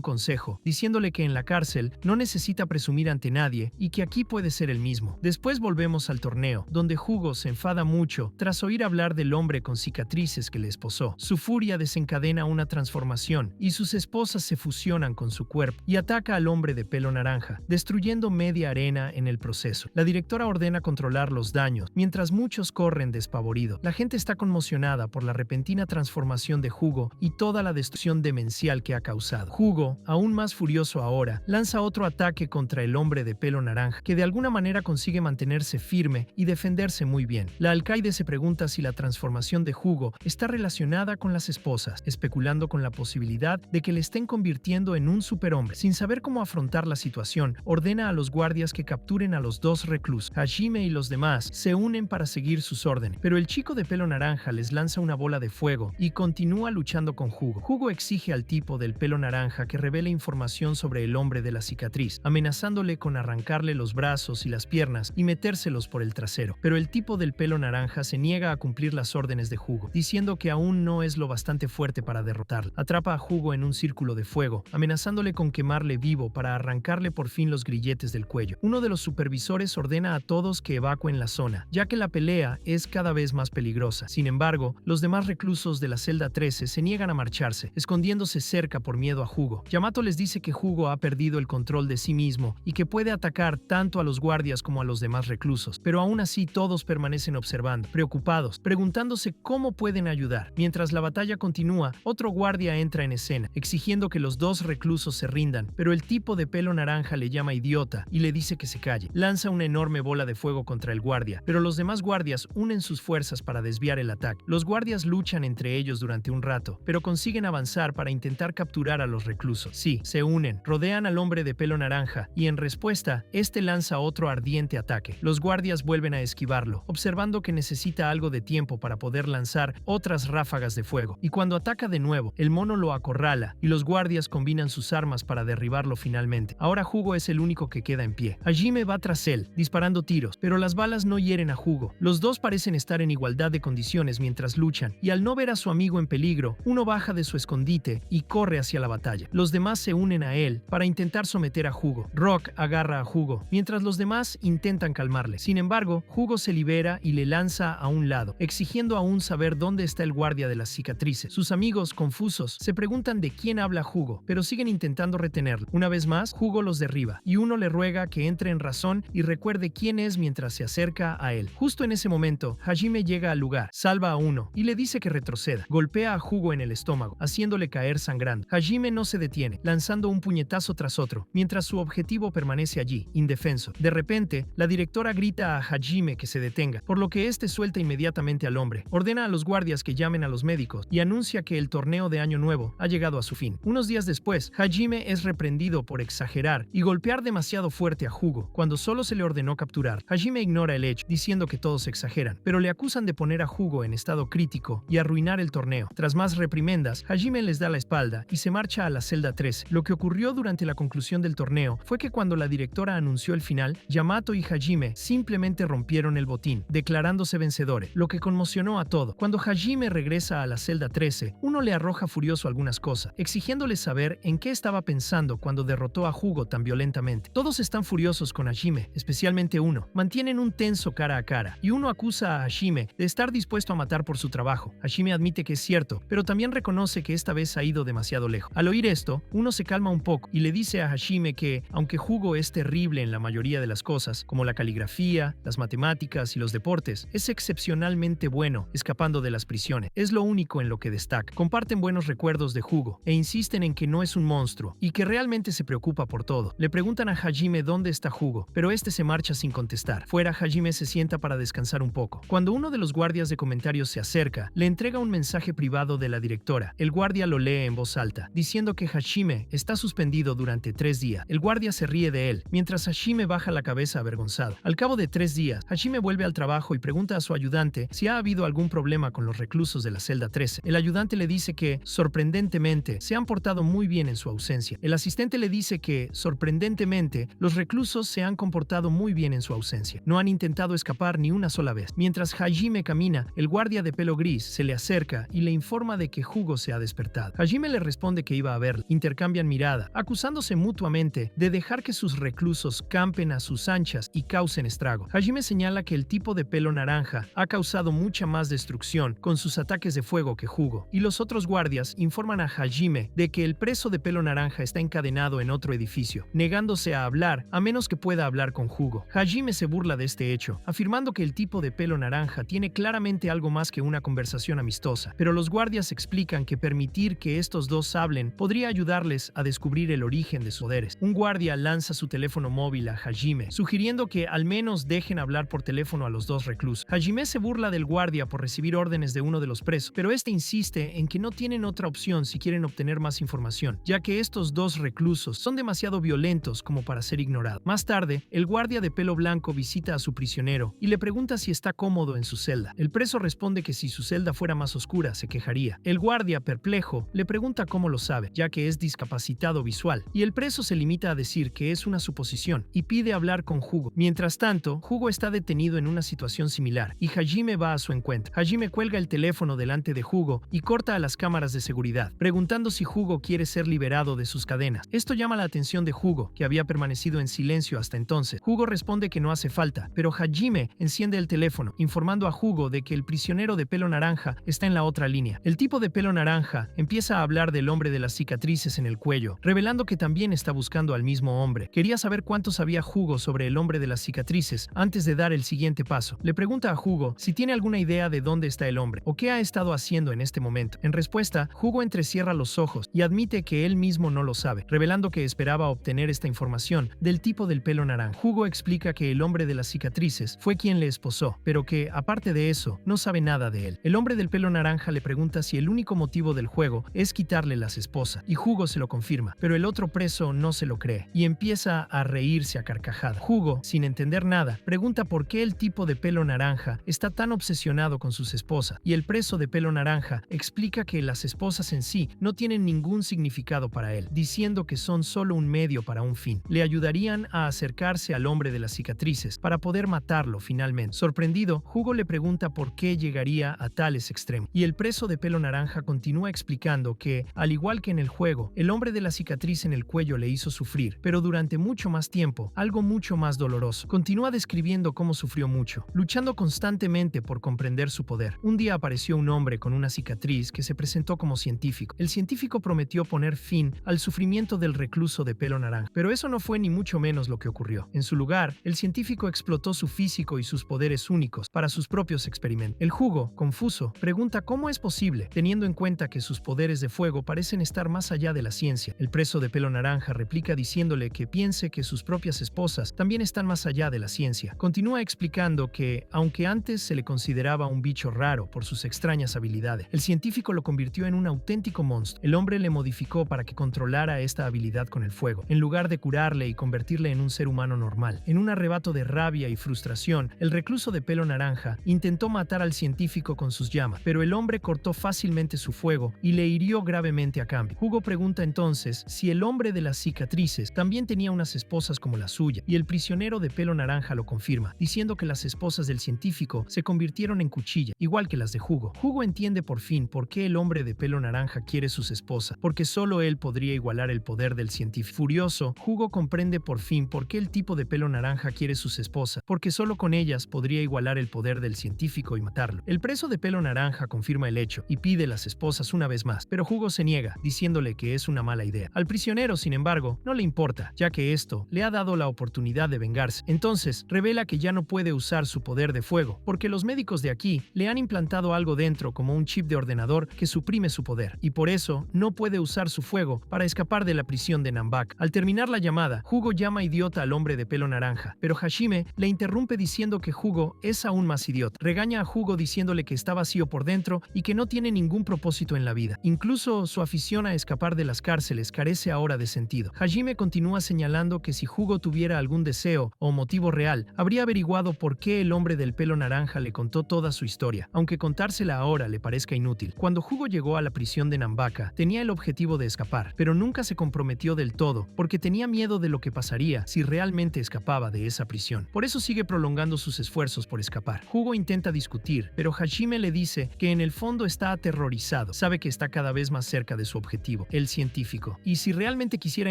consejo, diciéndole que en la cárcel no necesita presumir ante nadie y que aquí puede ser él mismo. Después volvemos al torneo, donde Hugo se enfada mucho tras oír hablar del hombre con cicatrices que le esposó. Su furia desencadena una transformación y sus esposas se fusionan con su cuerpo y ataca al hombre de pelo naranja, destruyendo media arena en el proceso. La directora ordena controlar los daños, mientras muchos corren despavoridos. La gente está conmocionada por la repentina transformación de Hugo y toda la destrucción demencial que ha causado. Hugo, aún más furioso ahora, lanza otro ataque contra el hombre de pelo naranja, que de alguna manera consigue mantenerse firme y defenderse muy bien. La alcaide se pregunta si la transformación de Hugo está relacionada con las esposas, especulando con la posibilidad de que le estén convirtiendo en un superhombre. Sin saber cómo afrontar la situación, ordena a los guardias que capturen a los dos reclusos. Hajime y los demás se unen para seguir sus órdenes, pero el chico de pelo naranja les lanza una bola de fuego y continúa luchando con Hugo. Hugo exige al tipo del pelo naranja que revele información sobre el hombre de la cicatriz, amenazándole con arrancarle los brazos y las piernas y metérselos por el trasero. Pero el tipo del pelo naranja se niega a cumplir las órdenes de Hugo, diciendo que aún no es lo bastante fuerte para derrotarlo. Atrapa a Hugo en un círculo de fuego, amenazándole con quemarle vivo para arrancarle por fin los grilletes del cuello. Uno de los supervisores ordena a todos que evacúen la zona, ya que la pelea es cada vez más peligrosa. Sin embargo, los demás reclusos de la celda 13 se niegan a marcharse, escondiéndose cerca por miedo a Hugo. Yamato les dice que Hugo ha perdido el control de sí mismo y que puede atacar tanto a los guardias como a los demás reclusos, pero aún así todos permanecen observando, preocupados, preguntándose cómo pueden ayudar. Mientras la batalla continúa, otro guardia entra en escena, exigiendo que los dos reclusos se rindan, pero el tipo de pelo naranja le llama idiota y le dice que se calle. Lanza una enorme bola de fuego contra el guardia, pero los demás guardias unen sus fuerzas para desviar el ataque. Los guardias luchan entre ellos durante un rato, pero consiguen avanzar para intentar capturar a los reclusos. Sí, se unen, rodean al hombre de pelo naranja y en respuesta, este lanza otro ardiente ataque. Los guardias vuelven a esquivarlo, observando que necesita algo de tiempo para poder lanzar otras ráfagas de fuego. Y cuando ataca de nuevo, el mono lo acorrala y los guardias combinan sus armas para derribarlo finalmente. Ahora Hugo es el único que queda en pie. Hajime va tras él, disparando tiros, pero las balas no hieren a Hugo. Los dos parecen estar en igualdad de condiciones mientras luchan, y al no ver a su amigo en peligro, uno baja de su escondite y corre hacia la batalla. Los demás se unen a él para intentar someter a Hugo. Rock agarra a Hugo, mientras los demás intentan calmarle. Sin embargo, Hugo se libera y le lanza a un lado, exigiendo aún saber dónde está el guardia de las cicatrices. Sus amigos, confusos, se preguntan de quién habla Hugo, pero siguen intentando retenerlo. Una vez más, Hugo los derriba, y uno le ruega que entre en razón y recuerde quién es mientras se acerca a él. Justo en ese momento, Hajime llega al lugar, salva a uno y le dice que retroceda. Golpea a Hugo en el estómago, haciéndole caer sangrando. Hajime no se detiene, lanzando un puñetazo tras otro, mientras su objetivo permanece allí, indefenso. De repente, la directora grita a Hajime que se detenga, por lo que este suelta inmediatamente al hombre. Ordena a los guardias que llamen a los médicos y anuncia que el torneo de Año Nuevo ha llegado a su fin. Unos días después, Hajime es reprendido por exagerar y golpear demasiado fuerte a Hugo, cuando solo se le ordenó capturar. Hajime ignora el hecho, diciendo que todos exageran, pero le acusan de poner a Hugo en estado crítico y arruinar el torneo. Tras más reprimendas, Hajime les da la espalda y se marcha viaja a la celda 13. Lo que ocurrió durante la conclusión del torneo fue que cuando la directora anunció el final, Yamato y Hajime simplemente rompieron el botín, declarándose vencedores, lo que conmocionó a todo. Cuando Hajime regresa a la celda 13, uno le arroja furioso algunas cosas, exigiéndole saber en qué estaba pensando cuando derrotó a Hugo tan violentamente. Todos están furiosos con Hajime, especialmente uno. Mantienen un tenso cara a cara, y uno acusa a Hajime de estar dispuesto a matar por su trabajo. Hajime admite que es cierto, pero también reconoce que esta vez ha ido demasiado lejos. Al oír esto, uno se calma un poco y le dice a Hajime que, aunque Hugo es terrible en la mayoría de las cosas, como la caligrafía, las matemáticas y los deportes, es excepcionalmente bueno escapando de las prisiones. Es lo único en lo que destaca. Comparten buenos recuerdos de Hugo e insisten en que no es un monstruo y que realmente se preocupa por todo. Le preguntan a Hajime dónde está Hugo, pero este se marcha sin contestar. Fuera, Hajime se sienta para descansar un poco. Cuando uno de los guardias de comentarios se acerca, le entrega un mensaje privado de la directora. El guardia lo lee en voz alta, diciendo que Hajime está suspendido durante 3 días. El guardia se ríe de él, mientras Hajime baja la cabeza avergonzado. Al cabo de 3 días, Hajime vuelve al trabajo y pregunta a su ayudante si ha habido algún problema con los reclusos de la celda 13. El ayudante le dice que, sorprendentemente, se han portado muy bien en su ausencia. El asistente le dice que, sorprendentemente, los reclusos se han comportado muy bien en su ausencia. No han intentado escapar ni una sola vez. Mientras Hajime camina, el guardia de pelo gris se le acerca y le informa de que Hugo se ha despertado. Hajime le responde que iba a verlo. Intercambian mirada, acusándose mutuamente de dejar que sus reclusos campen a sus anchas y causen estrago. Hajime señala que el tipo de pelo naranja ha causado mucha más destrucción con sus ataques de fuego que Hugo, y los otros guardias informan a Hajime de que el preso de pelo naranja está encadenado en otro edificio, negándose a hablar a menos que pueda hablar con Hugo. Hajime se burla de este hecho, afirmando que el tipo de pelo naranja tiene claramente algo más que una conversación amistosa, pero los guardias explican que permitir que estos dos hablen podría ayudarles a descubrir el origen de sus poderes. Un guardia lanza su teléfono móvil a Hajime, sugiriendo que al menos dejen hablar por teléfono a los dos reclusos. Hajime se burla del guardia por recibir órdenes de uno de los presos, pero este insiste en que no tienen otra opción si quieren obtener más información, ya que estos dos reclusos son demasiado violentos como para ser ignorados. Más tarde, el guardia de pelo blanco visita a su prisionero y le pregunta si está cómodo en su celda. El preso responde que si su celda fuera más oscura se quejaría. El guardia, perplejo, le pregunta cómo lo sabe, ya que es discapacitado visual, y el preso se limita a decir que es una suposición y pide hablar con Hugo. Mientras tanto, Hugo está detenido en una situación similar y Hajime va a su encuentro. Hajime cuelga el teléfono delante de Hugo y corta a las cámaras de seguridad, preguntando si Hugo quiere ser liberado de sus cadenas. Esto llama la atención de Hugo, que había permanecido en silencio hasta entonces. Hugo responde que no hace falta, pero Hajime enciende el teléfono, informando a Hugo de que el prisionero de pelo naranja está en la otra línea. El tipo de pelo naranja empieza a hablar del hombre de las cicatrices en el cuello, revelando que también está buscando al mismo hombre. Quería saber cuánto sabía Hugo sobre el hombre de las cicatrices antes de dar el siguiente paso. Le pregunta a Hugo si tiene alguna idea de dónde está el hombre o qué ha estado haciendo en este momento. En respuesta, Hugo entrecierra los ojos y admite que él mismo no lo sabe, revelando que esperaba obtener esta información del tipo del pelo naranja. Hugo explica que el hombre de las cicatrices fue quien le esposó, pero que, aparte de eso, no sabe nada de él. El hombre del pelo naranja le pregunta si el único motivo del juego es quitarle las esposas, y Hugo se lo confirma, pero el otro preso no se lo cree y empieza a reírse a carcajadas. Hugo, sin entender nada, pregunta por qué el tipo de pelo naranja está tan obsesionado con sus esposas, y el preso de pelo naranja explica que las esposas en sí no tienen ningún significado para él, diciendo que son solo un medio para un fin. Le ayudarían a acercarse al hombre de las cicatrices para poder matarlo finalmente. Sorprendido, Hugo le pregunta por qué llegaría a tales extremos, y el preso de pelo naranja continúa explicando que, al igual que en el juego, el hombre de la cicatriz en el cuello le hizo sufrir, pero durante mucho más tiempo, algo mucho más doloroso. Continúa describiendo cómo sufrió mucho, luchando constantemente por comprender su poder. Un día apareció un hombre con una cicatriz que se presentó como científico. El científico prometió poner fin al sufrimiento del recluso de pelo naranja, pero eso no fue ni mucho menos lo que ocurrió. En su lugar, el científico explotó su físico y sus poderes únicos para sus propios experimentos. El Hugo, confuso, pregunta cómo es posible, teniendo en cuenta que sus poderes de fuego parecen estar más allá de la ciencia. El preso de pelo naranja replica diciéndole que piense que sus propias esposas también están más allá de la ciencia. Continúa explicando que, aunque antes se le consideraba un bicho raro por sus extrañas habilidades, el científico lo convirtió en un auténtico monstruo. El hombre le modificó para que controlara esta habilidad con el fuego, en lugar de curarle y convertirle en un ser humano normal. En un arrebato de rabia y frustración, el recluso de pelo naranja intentó matar al científico con sus llamas, pero el hombre cortó fácilmente su fuego y le hirió gravemente a cambio. hombre. Hugo pregunta entonces si el hombre de las cicatrices también tenía unas esposas como la suya, y el prisionero de pelo naranja lo confirma, diciendo que las esposas del científico se convirtieron en cuchilla, igual que las de Hugo. Hugo entiende por fin por qué el hombre de pelo naranja quiere sus esposas, porque solo él podría igualar el poder del científico. Furioso, Hugo comprende por fin por qué el tipo de pelo naranja quiere sus esposas, porque solo con ellas podría igualar el poder del científico y matarlo. El preso de pelo naranja confirma el hecho y pide las esposas una vez más, pero Hugo se niega, diciéndole que es una mala idea. Al prisionero, sin embargo, no le importa, ya que esto le ha dado la oportunidad de vengarse. Entonces, revela que ya no puede usar su poder de fuego, porque los médicos de aquí le han implantado algo dentro como un chip de ordenador que suprime su poder, y por eso no puede usar su fuego para escapar de la prisión de Nambak. Al terminar la llamada, Hugo llama idiota al hombre de pelo naranja, pero Hajime le interrumpe diciendo que Hugo es aún más idiota. Regaña a Hugo diciéndole que está vacío por dentro y que no tiene ningún propósito en la vida. Incluso su afición a escapar de las cárceles carece ahora de sentido. Hajime continúa señalando que si Hugo tuviera algún deseo o motivo real, habría averiguado por qué el hombre del pelo naranja le contó toda su historia, aunque contársela ahora le parezca inútil. Cuando Hugo llegó a la prisión de Nambaka, tenía el objetivo de escapar, pero nunca se comprometió del todo porque tenía miedo de lo que pasaría si realmente escapaba de esa prisión. Por eso sigue prolongando sus esfuerzos por escapar. Hugo intenta discutir, pero Hajime le dice que en el fondo está aterrorizado. Sabe que está cada vez más cerca de su objetivo, el científico, y si realmente quisiera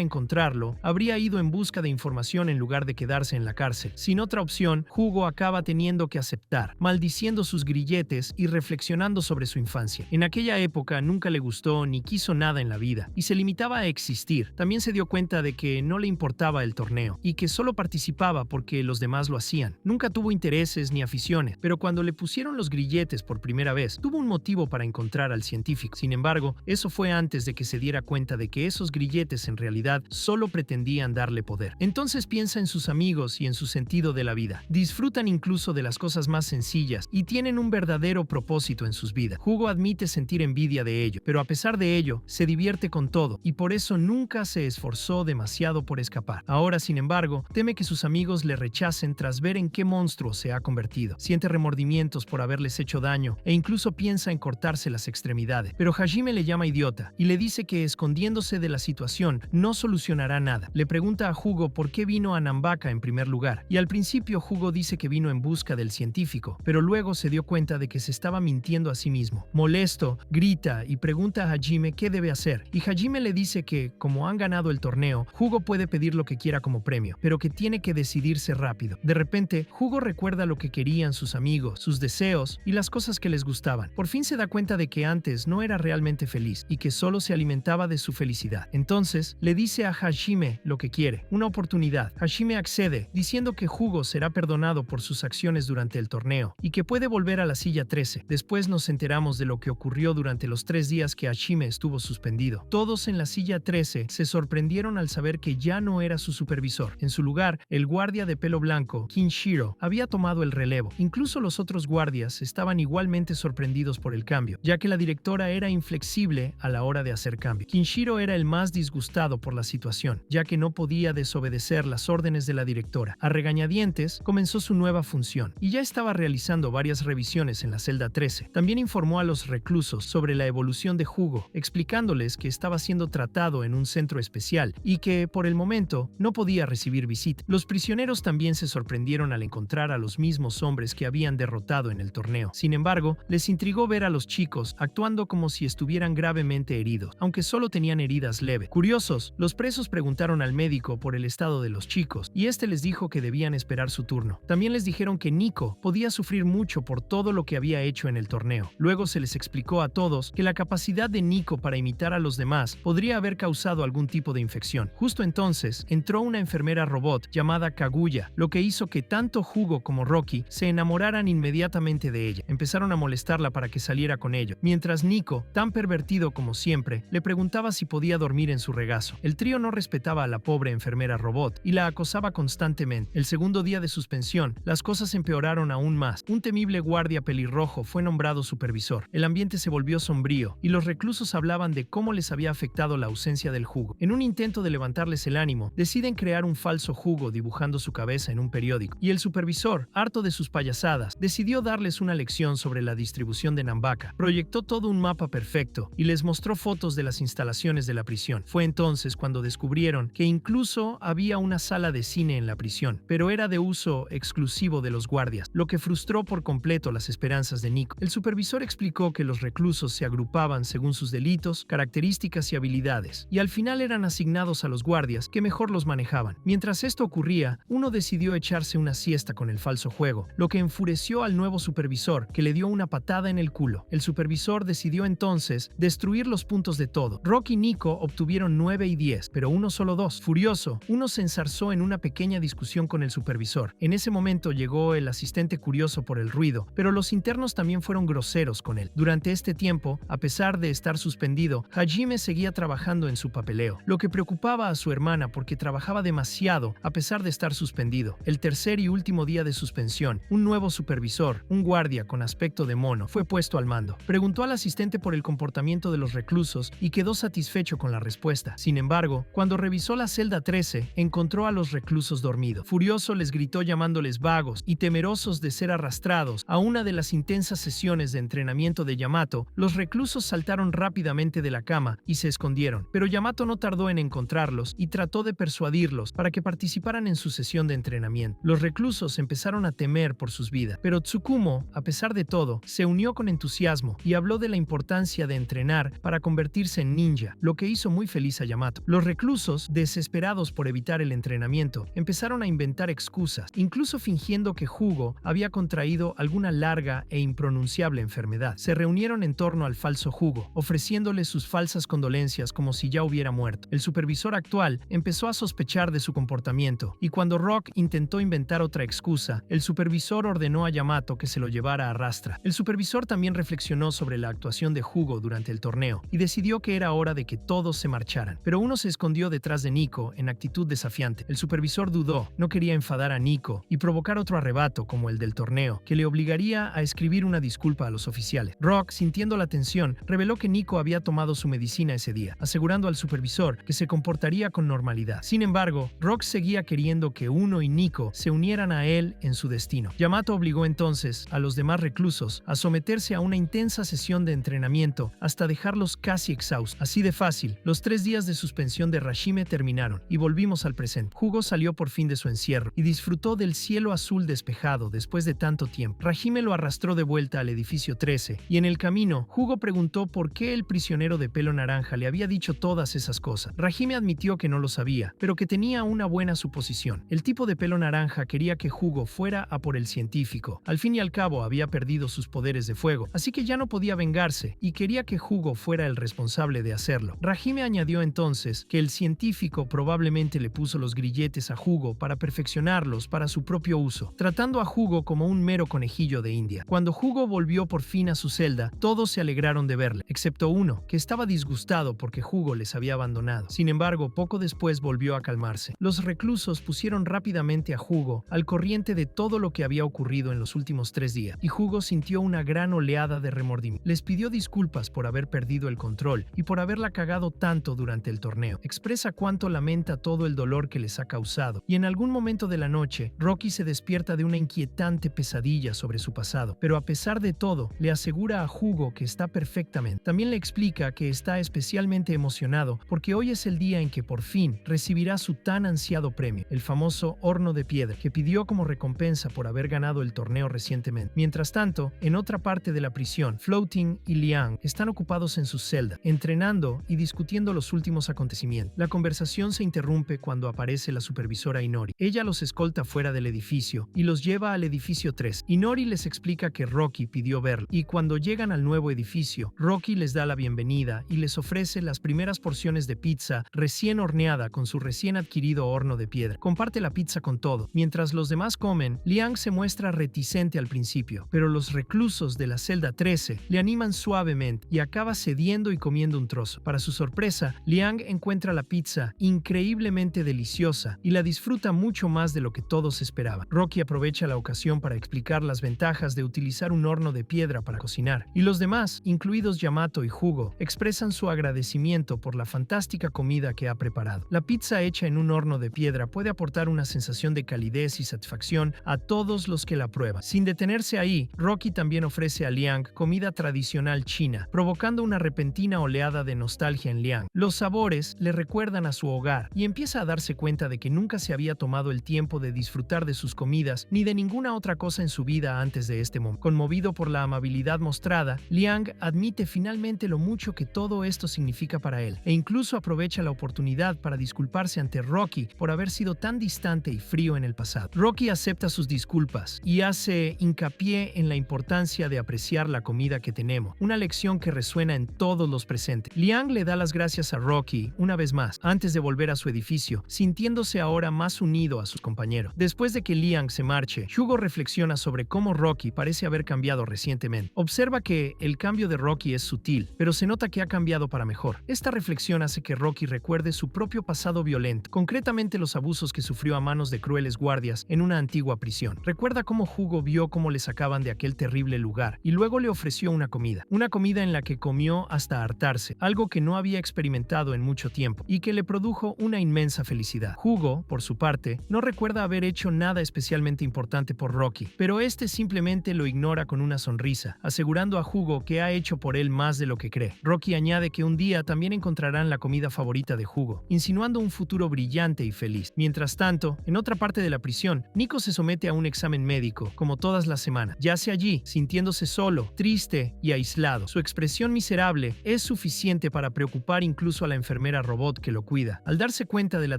encontrarlo, habría ido en busca de información en lugar de quedarse en la cárcel. Sin otra opción, Hugo acaba teniendo que aceptar, maldiciendo sus grilletes y reflexionando sobre su infancia. En aquella época nunca le gustó ni quiso nada en la vida, y se limitaba a existir. También se dio cuenta de que no le importaba el torneo, y que solo participaba porque los demás lo hacían. Nunca tuvo intereses ni aficiones, pero cuando le pusieron los grilletes por primera vez, tuvo un motivo para encontrar al científico. Sin embargo, eso fue antes de que se diera cuenta de que esos grilletes en realidad solo pretendían darle poder. Entonces piensa en sus amigos y en su sentido de la vida. Disfrutan incluso de las cosas más sencillas y tienen un verdadero propósito en sus vidas. Hugo admite sentir envidia de ello, pero a pesar de ello, se divierte con todo y por eso nunca se esforzó demasiado por escapar. Ahora, sin embargo, teme que sus amigos le rechacen tras ver en qué monstruo se ha convertido. Siente remordimientos por haberles hecho daño e incluso piensa en cortarse las extremidades. Pero Hajime le llama idiota y le dice que escondiéndose de la situación no solucionará nada. Le pregunta a Hugo por qué vino a Nambaka en primer lugar, y al principio Hugo dice que vino en busca del científico, pero luego se dio cuenta de que se estaba mintiendo a sí mismo. Molesto, grita y pregunta a Hajime qué debe hacer, y Hajime le dice que, como han ganado el torneo, Hugo puede pedir lo que quiera como premio, pero que tiene que decidirse rápido. De repente, Hugo recuerda lo que querían sus amigos, sus deseos y las cosas que les gustaban. Por fin se da cuenta de que antes no era realmente feliz y que solo se alimentaba de su felicidad. Entonces, le dice a Hajime lo que quiere, una oportunidad. Hajime accede, diciendo que Hugo será perdonado por sus acciones durante el torneo y que puede volver a la silla 13. Después nos enteramos de lo que ocurrió durante los 3 días que Hajime estuvo suspendido. Todos en la silla 13 se sorprendieron al saber que ya no era su supervisor. En su lugar, el guardia de pelo blanco, Kinshiro, había tomado el relevo. Incluso los otros guardias estaban igualmente sorprendidos por el cambio, ya que la directora era inflexible a la hora de hacer cambio. Kinshiro era el más disgustado por la situación, ya que no podía desobedecer las órdenes de la directora. A regañadientes, comenzó su nueva función y ya estaba realizando varias revisiones en la celda 13. También informó a los reclusos sobre la evolución de Hugo, explicándoles que estaba siendo tratado en un centro especial y que, por el momento, no podía recibir visita. Los prisioneros también se sorprendieron al encontrar a los mismos hombres que habían derrotado en el torneo. Sin embargo, les intrigó ver a los chicos actuando como si estuvieran gravemente heridos, aunque solo tenían heridas leves. Curiosos, los presos preguntaron al médico por el estado de los chicos y este les dijo que debían esperar su turno. También les dijeron que Nico podía sufrir mucho por todo lo que había hecho en el torneo. Luego se les explicó a todos que la capacidad de Nico para imitar a los demás podría haber causado algún tipo de infección. Justo entonces entró una enfermera robot llamada Kaguya, lo que hizo que tanto Hugo como Rocky se enamoraran inmediatamente de ella. Empezaron a molestarla para que saliera con ellos, mientras Nico, tan pervertido como siempre, le preguntaba si podía dormir en su regazo. El trío no respetaba a la pobre enfermera robot y la acosaba constantemente. El segundo día de suspensión, las cosas empeoraron aún más. Un temible guardia pelirrojo fue nombrado supervisor. El ambiente se volvió sombrío y los reclusos hablaban de cómo les había afectado la ausencia del Hugo. En un intento de levantarles el ánimo, deciden crear un falso Hugo dibujando su cabeza en un periódico, y el supervisor, harto de sus payasadas, decidió darles una lección sobre la distribución de Nambaka. Proyectó todo un mapa perfecto y les mostró fotos de las instalaciones de la prisión. Fue entonces cuando descubrieron que incluso había una sala de cine en la prisión, pero era de uso exclusivo de los guardias, lo que frustró por completo las esperanzas de Nico. El supervisor explicó que los reclusos se agrupaban según sus delitos, características y habilidades, y al final eran asignados a los guardias que mejor los manejaban. Mientras esto ocurría, uno decidió echarse una siesta con el falso juego, lo que enfureció al nuevo supervisor, que le dio una patada en el culo. El supervisor decidió entonces destruir los puntos de todo. Rock y Nico obtuvieron 9 y 10, pero uno solo 2. Furioso, uno se enzarzó en una pequeña discusión con el supervisor. En ese momento llegó el asistente curioso por el ruido, pero los internos también fueron groseros con él. Durante este tiempo, a pesar de estar suspendido, Hajime seguía trabajando en su papeleo, lo que preocupaba a su hermana porque trabajaba demasiado a pesar de estar suspendido. El tercer y último día de suspensión, un nuevo supervisor, un guardia con aspecto de mono, fue puesto al mando. Preguntó al asistente por el comportamiento de los reclusos y quedó satisfecho con la respuesta. Sin embargo, cuando revisó la celda 13, encontró a los reclusos dormidos. Furioso les gritó llamándoles vagos y temerosos de ser arrastrados a una de las intensas sesiones de entrenamiento de Yamato. Los reclusos saltaron rápidamente de la cama y se escondieron, pero Yamato no tardó en encontrarlos y trató de persuadirlos para que participaran en su sesión de entrenamiento. Los reclusos empezaron a temer por sus vidas, pero Tsukumo, a pesar de todo, se unió con entusiasmo y habló de la importancia de entrenar para convertirse en ninja, lo que hizo muy feliz a Yamato. Los reclusos, desesperados por evitar el entrenamiento, empezaron a inventar excusas, incluso fingiendo que Hugo había contraído alguna larga e impronunciable enfermedad. Se reunieron en torno al falso Hugo, ofreciéndole sus falsas condolencias como si ya hubiera muerto. El supervisor actual empezó a sospechar de su comportamiento, y cuando Rock intentó inventar otra excusa, el supervisor ordenó a Yamato que se lo llevara a rastra. El supervisor también reflexionó sobre la actuación de Hugo durante el torneo y decidió que era hora de que todos se marcharan, pero uno se escondió detrás de Nico en actitud desafiante. El supervisor dudó, no quería enfadar a Nico y provocar otro arrebato como el del torneo, que le obligaría a escribir una disculpa a los oficiales. Rock, sintiendo la tensión, reveló que Nico había tomado su medicina ese día, asegurando al supervisor que se comportaría con normalidad. Sin embargo, Rock seguía queriendo que Uno y Nico se unieran a él en su destino. Yamato obligó entonces a los demás reclusos a someterse a una intensa sesión de entrenamiento hasta dejarlos casi exhaustos. Así de fácil, los 3 días de suspensión de Hajime terminaron y volvimos al presente. Hugo salió por fin de su encierro y disfrutó del cielo azul despejado después de tanto tiempo. Hajime lo arrastró de vuelta al edificio 13 y en el camino, Hugo preguntó por qué el prisionero de pelo naranja le había dicho todas esas cosas. Hajime admitió que no lo sabía, pero que tenía una buena suposición. El tipo de pelo naranja quería que Hugo fuera a por el científico. Al fin y al cabo había perdido sus poderes de fuego, así que ya no podía vengarse y quería que Hugo fuera el responsable de hacerlo. Hajime añadió entonces que el científico probablemente le puso los grilletes a Hugo para perfeccionarlos para su propio uso, tratando a Hugo como un mero conejillo de India. Cuando Hugo volvió por fin a su celda, todos se alegraron de verle, excepto uno, que estaba disgustado porque Hugo les había abandonado. Sin embargo, poco después volvió a calmarse. Los reclusos pusieron rápidamente a Hugo al corriente de todo lo que había ocurrido en los últimos 3 días, y Hugo sintió una gran oleada de remordimiento. Les pidió disculpas por haber perdido el control y por haberla cagado tanto durante el torneo. Expresa cuánto lamenta todo el dolor que les ha causado, y en algún momento de la noche, Rocky se despierta de una inquietante pesadilla sobre su pasado, pero a pesar de todo, le asegura a Hugo que está perfectamente. También le explica que está especialmente emocionado porque hoy es el día en que por fin recibirá su tan ansiado premio, el famoso horno de piedra, que pidió como recompensa por haber ganado el torneo recientemente. Mientras tanto, en otra parte de la prisión, Floating y Liang están ocupados en su celda, entrenando y discutiendo los últimos acontecimientos. La conversación se interrumpe cuando aparece la supervisora Inori. Ella los escolta fuera del edificio y los lleva al edificio 3. Inori les explica que Rocky pidió verlo, y cuando llegan al nuevo edificio, Rocky les da la bienvenida y les ofrece las primeras porciones de pizza recién horneada con su recién adquirido horno de piedra. Comparte la pizza con todo. Mientras los demás comen, Liang se muestra reticente al principio, pero los reclusos de la celda 13 le animan suavemente y acaba cediendo y comiendo un trozo. Para su sorpresa, Liang encuentra la pizza increíblemente deliciosa y la disfruta mucho más de lo que todos esperaban. Rocky aprovecha la ocasión para explicar las ventajas de utilizar un horno de piedra para cocinar, y los demás, incluidos Yamato y Hugo, expresan su agradecimiento por la fantástica comida que ha preparado. La pizza hecha en un horno de piedra puede aportar una sensación de calidez y satisfacción a todos los que la prueban. Sin detenerse ahí, Rocky también ofrece a Liang comida tradicional china, provocando una repentina oleada de nostalgia en Liang. Los sabores le recuerdan a su hogar y empieza a darse cuenta de que nunca se había tomado el tiempo de disfrutar de sus comidas ni de ninguna otra cosa en su vida antes de este momento. Conmovido por la amabilidad mostrada, Liang admite finalmente lo mucho que todo esto significa para él e incluso aprovecha la oportunidad para disculparse ante Rocky por haber sido tan distante y frío en el pasado. Rocky acepta sus disculpas y hace hincapié en la importancia de apreciar la comida que tenemos, una lección que resuena en todos los presentes. Liang le da las gracias a Rocky una vez más, antes de volver a su edificio, sintiéndose ahora más unido a sus compañeros. Después de que Liang se marche, Hugo reflexiona sobre cómo Rocky parece haber cambiado recientemente. Observa que el cambio de Rocky es sutil, pero se nota que ha cambiado para mejor. Esta reflexión hace que Rocky recuerde su propio pasado violento, concretamente los abusos que sufrió a manos de crueles guardias en una antigua prisión. Recuerda cómo Hugo vio cómo le sacaban de aquel terrible lugar y luego le ofreció una comida en la que comió hasta hartarse, algo que no había experimentado en mucho tiempo y que le produjo una inmensa felicidad. Hugo, por su parte, no recuerda haber hecho nada especialmente importante por Rocky, pero este simplemente lo ignora con una sonrisa, asegurando a Hugo que ha hecho por él más de lo que cree. Rocky añade que un día también encontrarán la comida favorita de Hugo, insinuando un futuro brillante y feliz. Mientras tanto, en otra parte de la prisión, Nico se somete a un examen médico, como todas las semanas. Yace allí, sintiéndose solo, triste y aislado. Su expresión miserable es suficiente para preocupar incluso a la enfermera robot que lo cuida. Al darse cuenta de la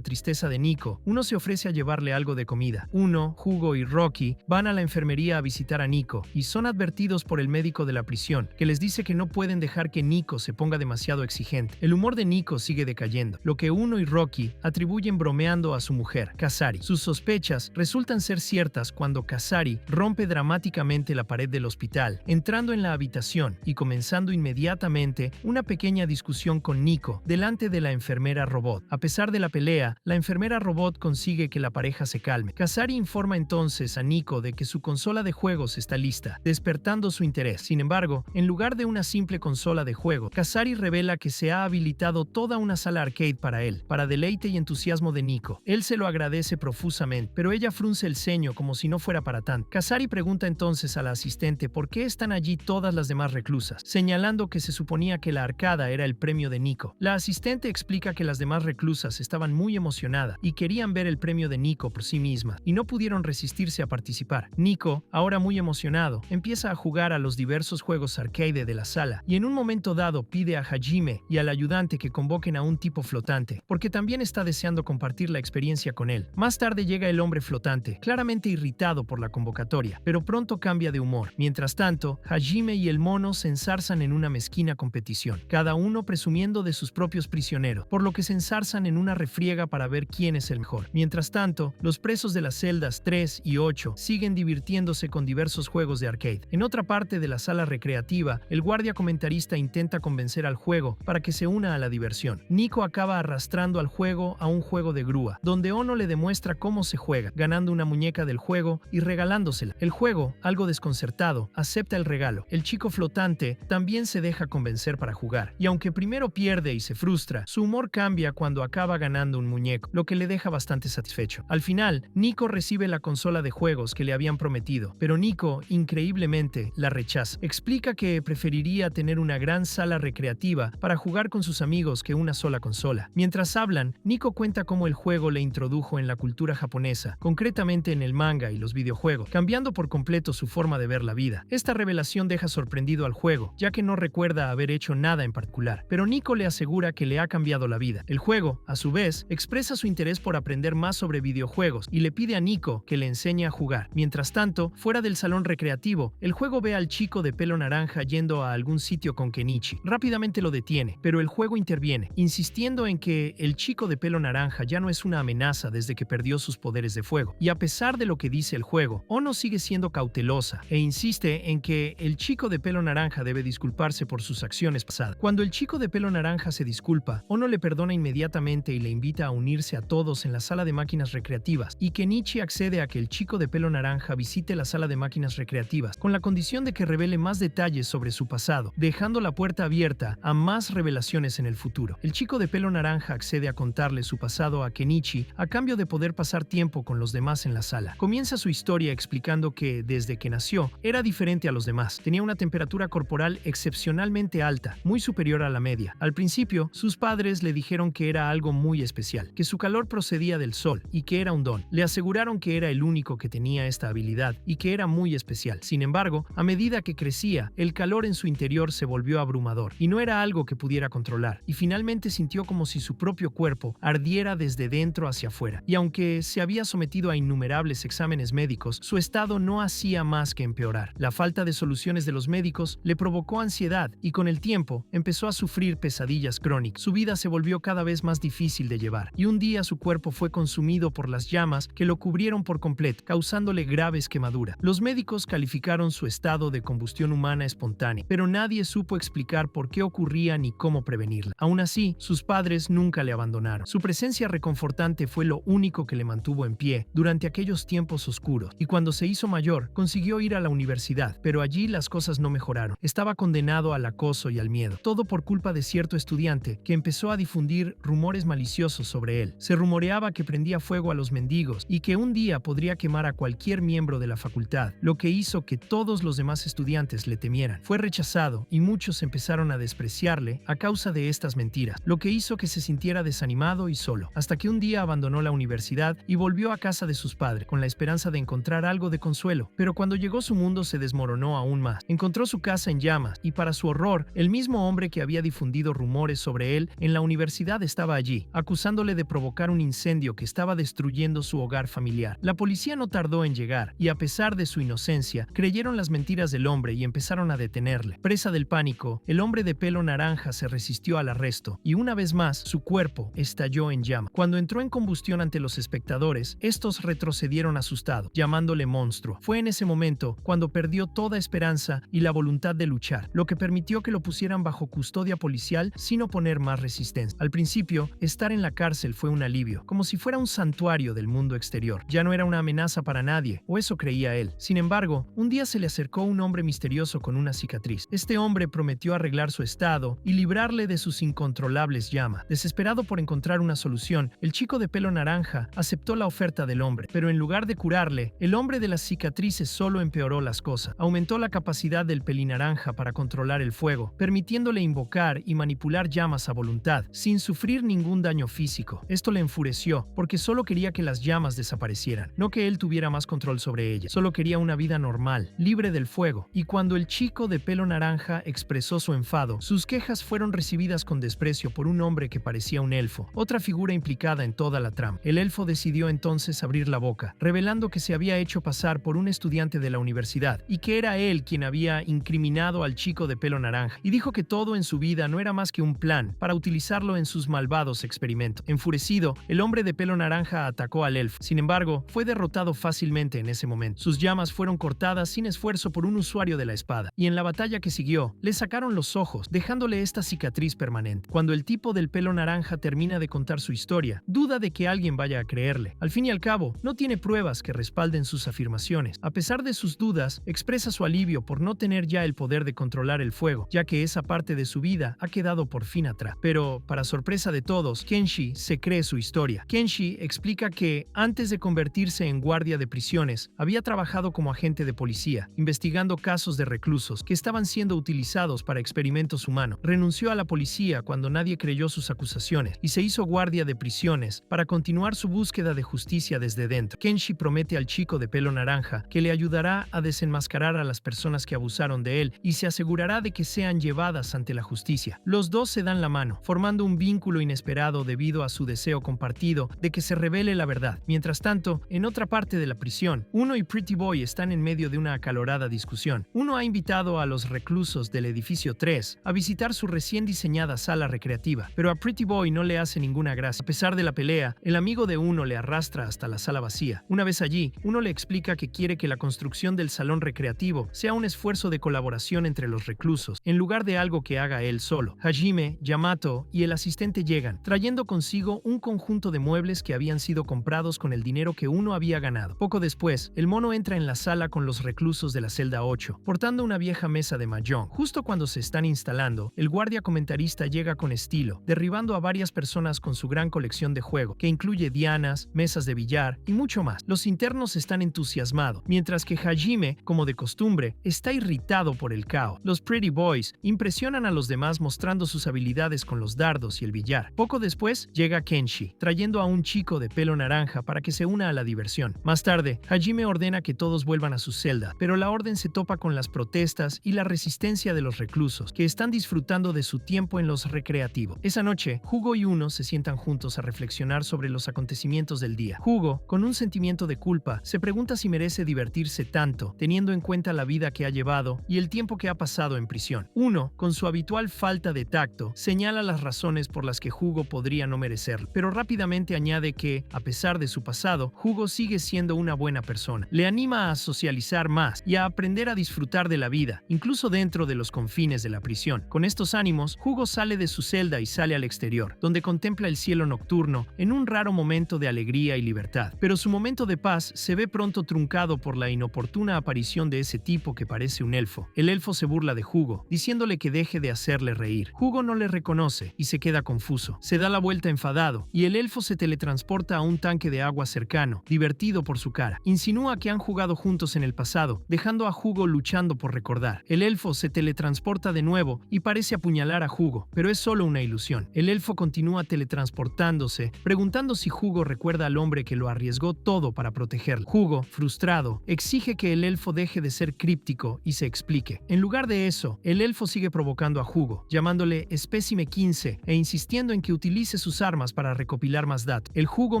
tristeza de Nico, uno se ofrece a llevarle algo de comida. Hugo y Rocky van a la enfermería a visitar a Nico y son advertidos por el médico de la prisión, que les dice que no pueden dejar que Nico se ponga demasiado exigente. El humor de Nico sigue decayendo, lo que Uno y Rocky atribuyen bromeando a su mujer, Kazari. Sus sospechas resultan ser ciertas cuando Kazari rompe dramáticamente la pared del hospital, entrando en la habitación y comenzando inmediatamente una pequeña discusión con Nico delante de la enfermera robot. A pesar de la pelea, la enfermera robot consigue que la pareja se calme. Kazari informa entonces a Nico de que su consola de juegos está lista, despertando su interés. Sin embargo, en lugar de una simple consola de juego, Kazari revela que se ha habilitado toda una sala arcade para él, para deleite y entusiasmo de Nico. Él se lo agradece profusamente, pero ella frunce el ceño como si no fuera para tanto. Kazari pregunta entonces a la asistente por qué están allí todas las demás reclusas, señalando que se suponía que la arcada era el premio de Nico. La asistente explica que las demás reclusas estaban muy emocionadas y querían ver el premio de Nico por sí misma, y no pudieron resistirse a participar. Nico, ahora muy emocionado, empieza a jugar a los diversos juegos arcade de la sala, y en un momento dado pide a Hajime y al ayudante que convoquen a un tipo flotante, porque también está deseando compartir la experiencia con él. Más tarde llega el hombre flotante, claramente irritado por la convocatoria, pero pronto cambia de humor. Mientras tanto, Hajime y el mono se ensarzan en una mezquina competición, cada uno presumiendo de sus propios prisioneros, por lo que se ensarzan en una refriega para ver quién es el mejor. Mientras tanto, los presos de las celdas 3 y 8 siguen divirtiéndose con diversos juegos de arcade. En otra parte de la sala recreativa, el guardia comentarista intenta convencer al juego para que se una a la diversión. Nico acaba arrastrando al juego a un juego de grúa, donde Ono le demuestra cómo se juega, ganando una muñeca del juego y regalándosela. El juego, algo desconcertado, acepta el regalo. El chico flotante también se deja convencer para jugar, y aunque primero pierde y se frustra, su humor cambia cuando acaba ganando un muñeco, lo que le deja bastante satisfecho. Al final, Nico recibe la consola de juegos que le habían prometido, pero Nico, increíblemente, la rechaza. Explica que preferiría tener una gran sala recreativa para jugar con sus amigos que una sola consola. Mientras hablan, Nico cuenta cómo el juego le introdujo en la cultura japonesa, concretamente en el manga y los videojuegos, cambiando por completo su forma de ver la vida. Esta revelación deja sorprendido al juego, ya que no recuerda haber hecho nada en particular, pero Nico le asegura que le ha cambiado la vida. El juego, a su vez, expresa su interés por aprender más sobre videojuegos y le pide a Nico que le enseñe a jugar. Mientras tanto, fuera del salón recreativo, el juego ve al chico de pelo naranja yendo a algún sitio con Kenichi. Rápidamente lo detiene, pero el juego interviene, insistiendo en que el chico de pelo naranja ya no es una amenaza desde que perdió sus poderes de fuego. Y a pesar de lo que dice el juego, Ono sigue siendo cautelosa e insiste en que el chico de pelo naranja debe disculparse por sus acciones pasadas. Cuando el chico de pelo naranja se disculpa, Ono le perdona inmediatamente y le invita a unirse a todos en la sala de máquinas recreativas, y Kenichi accede a que el chico de pelo naranja visite la sala de máquinas recreativas, con la condición de que revele más detalles sobre su pasado, dejando la puerta abierta a más revelaciones en el futuro. El chico de pelo naranja accede a contarle su pasado a Kenichi a cambio de poder pasar tiempo con los demás en la sala. Comienza su historia explicando que, desde que nació, era diferente a los demás. Tenía una temperatura corporal excepcionalmente alta, muy muy superior a la media. Al principio, sus padres le dijeron que era algo muy especial, que su calor procedía del sol y que era un don. Le aseguraron que era el único que tenía esta habilidad y que era muy especial. Sin embargo, a medida que crecía, el calor en su interior se volvió abrumador y no era algo que pudiera controlar, y finalmente sintió como si su propio cuerpo ardiera desde dentro hacia afuera. Y aunque se había sometido a innumerables exámenes médicos, su estado no hacía más que empeorar. La falta de soluciones de los médicos le provocó ansiedad y con el tiempo empezó a sufrir pesadillas crónicas. Su vida se volvió cada vez más difícil de llevar y un día su cuerpo fue consumido por las llamas que lo cubrieron por completo, causándole graves quemaduras. Los médicos calificaron su estado de combustión humana espontánea, pero nadie supo explicar por qué ocurría ni cómo prevenirla. Aún así, sus padres nunca le abandonaron. Su presencia reconfortante fue lo único que le mantuvo en pie durante aquellos tiempos oscuros, y cuando se hizo mayor, consiguió ir a la universidad, pero allí las cosas no mejoraron. Estaba condenado al acoso y al miedo, todo por culpa de cierto estudiante que empezó a difundir rumores maliciosos sobre él. Se rumoreaba que prendía fuego a los mendigos y que un día podría quemar a cualquier miembro de la facultad, lo que hizo que todos los demás estudiantes le temieran. Fue rechazado y muchos empezaron a despreciarle a causa de estas mentiras, lo que hizo que se sintiera desanimado y solo, hasta que un día abandonó la universidad y volvió a casa de sus padres con la esperanza de encontrar algo de consuelo. Pero cuando llegó, su mundo se desmoronó aún más. Encontró su casa en llamas y, para su horror, el mismo hombre que había difundido rumores sobre él en la universidad estaba allí, acusándole de provocar un incendio que estaba destruyendo su hogar familiar. La policía no tardó en llegar y, a pesar de su inocencia, creyeron las mentiras del hombre y empezaron a detenerle. Presa del pánico, el hombre de pelo naranja se resistió al arresto y una vez más su cuerpo estalló en llamas. Cuando entró en combustión ante los espectadores, estos retrocedieron asustados, llamándole monstruo. Fue en ese momento cuando perdió toda esperanza y la voluntad de luchar, lo que permitió que lo pusieran bajo custodia policial sin oponer más resistencia. Al principio, estar en la cárcel fue un alivio, como si fuera un santuario del mundo exterior. Ya no era una amenaza para nadie, o eso creía él. Sin embargo, un día se le acercó un hombre misterioso con una cicatriz. Este hombre prometió arreglar su estado y librarle de sus incontrolables llamas. Desesperado por encontrar una solución, el chico de pelo naranja aceptó la oferta del hombre, pero en lugar de curarle, el hombre de las cicatrices solo empeoró las cosas. Aumentó la capacidad del pelinaranja para controlar el fuego, permitiéndole invocar y manipular llamas a voluntad, sin sufrir ningún daño físico. Esto le enfureció, porque solo quería que las llamas desaparecieran, no que él tuviera más control sobre ellas. Solo quería una vida normal, libre del fuego. Y cuando el chico de pelo naranja expresó su enfado, sus quejas fueron recibidas con desprecio por un hombre que parecía un elfo, otra figura implicada en toda la trama. El elfo decidió entonces abrir la boca, revelando que se había hecho pasar por un estudiante de la universidad y que era él quien había incriminado al chico de pelo naranja, y dijo que todo en su vida no era más que un plan para utilizarlo en sus malvados experimentos. Enfurecido, el hombre de pelo naranja atacó al elfo. Sin embargo, fue derrotado fácilmente en ese momento. Sus llamas fueron cortadas sin esfuerzo por un usuario de la espada, y en la batalla que siguió, le sacaron los ojos, dejándole esta cicatriz permanente. Cuando el tipo del pelo naranja termina de contar su historia, duda de que alguien vaya a creerle. Al fin y al cabo, no tiene pruebas que respalden sus afirmaciones. A pesar de sus dudas, expresa su alivio por no tener ya el poder de controlar el fuego, ya que esa parte de su vida ha quedado por fin atrás. Pero, para sorpresa de todos, Kenshi se cree su historia. Kenshi explica que, antes de convertirse en guardia de prisiones, había trabajado como agente de policía, investigando casos de reclusos que estaban siendo utilizados para experimentos humanos. Renunció a la policía cuando nadie creyó sus acusaciones y se hizo guardia de prisiones para continuar su búsqueda de justicia desde dentro. Kenshi promete al chico de pelo naranja que le ayudará a desenmascarar a las personas que abusaron de él y se asegurará de que sean llevadas ante la justicia. Los dos se dan la mano, formando un vínculo inesperado debido a su deseo compartido de que se revele la verdad. Mientras tanto, en otra parte de la prisión, Uno y Pretty Boy están en medio de una acalorada discusión. Uno ha invitado a los reclusos del edificio 3 a visitar su recién diseñada sala recreativa, pero a Pretty Boy no le hace ninguna gracia. A pesar de la pelea, el amigo de Uno le arrastra hasta la sala vacía. Una vez allí, Uno le explica que quiere que la construcción del salón recreativo sea un esfuerzo de colaboración entre los reclusos, en lugar de algo que haga él solo. Hajime, Yamato y el asistente llegan, trayendo consigo un conjunto de muebles que habían sido comprados con el dinero que Uno había ganado. Poco después, el mono entra en la sala con los reclusos de la celda 8, portando una vieja mesa de mahjong. Justo cuando se están instalando, el guardia comentarista llega con estilo, derribando a varias personas con su gran colección de juego, que incluye dianas, mesas de billar y mucho más. Los internos están entusiasmados, mientras que Hajime, como de costumbre, está irritado por el caos. Los Pretty Boys, impresionados Impresionan a los demás mostrando sus habilidades con los dardos y el billar. Poco después llega Kenshi, trayendo a un chico de pelo naranja para que se una a la diversión. Más tarde, Hajime ordena que todos vuelvan a su celda, pero la orden se topa con las protestas y la resistencia de los reclusos, que están disfrutando de su tiempo en los recreativos. Esa noche, Hugo y Uno se sientan juntos a reflexionar sobre los acontecimientos del día. Hugo, con un sentimiento de culpa, se pregunta si merece divertirse tanto, teniendo en cuenta la vida que ha llevado y el tiempo que ha pasado en prisión. Uno, con su habitual falta de tacto, señala las razones por las que Hugo podría no merecerlo, pero rápidamente añade que, a pesar de su pasado, Hugo sigue siendo una buena persona. Le anima a socializar más y a aprender a disfrutar de la vida, incluso dentro de los confines de la prisión. Con estos ánimos, Hugo sale de su celda y sale al exterior, donde contempla el cielo nocturno en un raro momento de alegría y libertad. Pero su momento de paz se ve pronto truncado por la inoportuna aparición de ese tipo que parece un elfo. El elfo se burla de Hugo, diciéndole que deje de hacerle reír. Hugo no le reconoce y se queda confuso. Se da la vuelta enfadado y el elfo se teletransporta a un tanque de agua cercano, divertido por su cara. Insinúa que han jugado juntos en el pasado, dejando a Hugo luchando por recordar. El elfo se teletransporta de nuevo y parece apuñalar a Hugo, pero es solo una ilusión. El elfo continúa teletransportándose, preguntando si Hugo recuerda al hombre que lo arriesgó todo para protegerlo. Hugo, frustrado, exige que el elfo deje de ser críptico y se explique. En lugar de eso, el elfo sigue provocando a Hugo, llamándole Espécime 15 e insistiendo en que utilice sus armas para recopilar más datos. El Hugo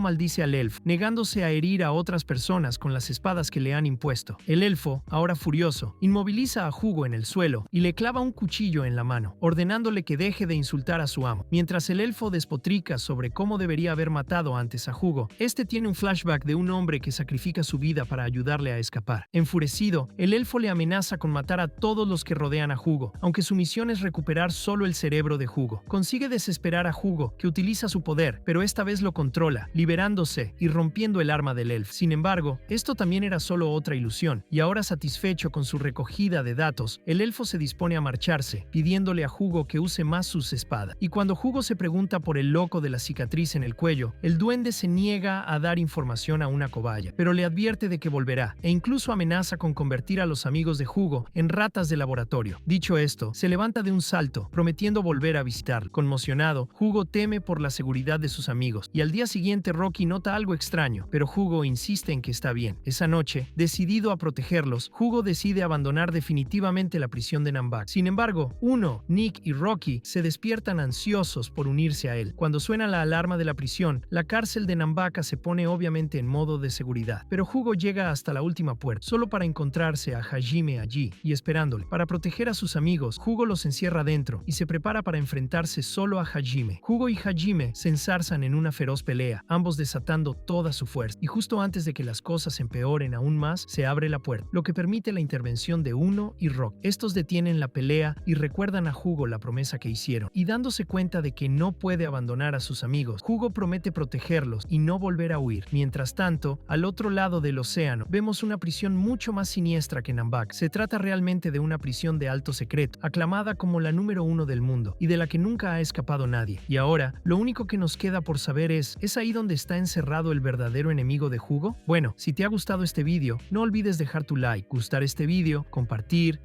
maldice al elfo, negándose a herir a otras personas con las espadas que le han impuesto. El elfo, ahora furioso, inmoviliza a Hugo en el suelo y le clava un cuchillo en la mano, ordenándole que deje de insultar a su amo. Mientras el elfo despotrica sobre cómo debería haber matado antes a Hugo, este tiene un flashback de un hombre que sacrifica su vida para ayudarle a escapar. Enfurecido, el elfo le amenaza con matar a todos los que rodean a Hugo, aunque su misión es recuperar solo el cerebro de Hugo. Consigue desesperar a Hugo, que utiliza su poder, pero esta vez lo controla, liberándose y rompiendo el arma del elfo. Sin embargo, esto también era solo otra ilusión, y ahora satisfecho con su recogida de datos, el elfo se dispone a marcharse, pidiéndole a Hugo que use más sus espadas. Y cuando Hugo se pregunta por el loco de la cicatriz en el cuello, el duende se niega a dar información a una cobaya, pero le advierte de que volverá, e incluso amenaza con convertir a los amigos de Hugo en ratas de laboratorio. Dicho esto, se levanta de un salto, prometiendo volver a visitarlo. Conmocionado, Hugo teme por la seguridad de sus amigos, y al día siguiente Rocky nota algo extraño, pero Hugo insiste en que está bien. Esa noche, decidido a protegerlos, Hugo decide abandonar definitivamente la prisión de Nambak. Sin embargo, Uno, Nick y Rocky se despiertan ansiosos por unirse a él. Cuando suena la alarma de la prisión, la cárcel de Nambaka se pone obviamente en modo de seguridad, pero Hugo llega hasta la última puerta, solo para encontrarse a Hajime allí y esperándole. Para proteger a sus amigos, Hugo los encierra dentro y se prepara para enfrentarse solo a Hajime. Hugo y Hajime se enzarzan en una feroz pelea, ambos desatando toda su fuerza, y justo antes de que las cosas empeoren aún más, se abre la puerta, lo que permite la intervención de Uno y Rock. Estos detienen la pelea y recuerdan a Hugo la promesa que hicieron, y dándose cuenta de que no puede abandonar a sus amigos, Hugo promete protegerlos y no volver a huir. Mientras tanto, al otro lado del océano, vemos una prisión mucho más siniestra que Nambak. Se trata realmente de una prisión de alto secreto, aclamada como la número 1 del mundo, y de la que nunca ha escapado nadie. Y ahora, lo único que nos queda por saber ¿es ahí donde está encerrado el verdadero enemigo de Hugo? Bueno, si te ha gustado este vídeo, no olvides dejar tu like, gustar este vídeo, compartir,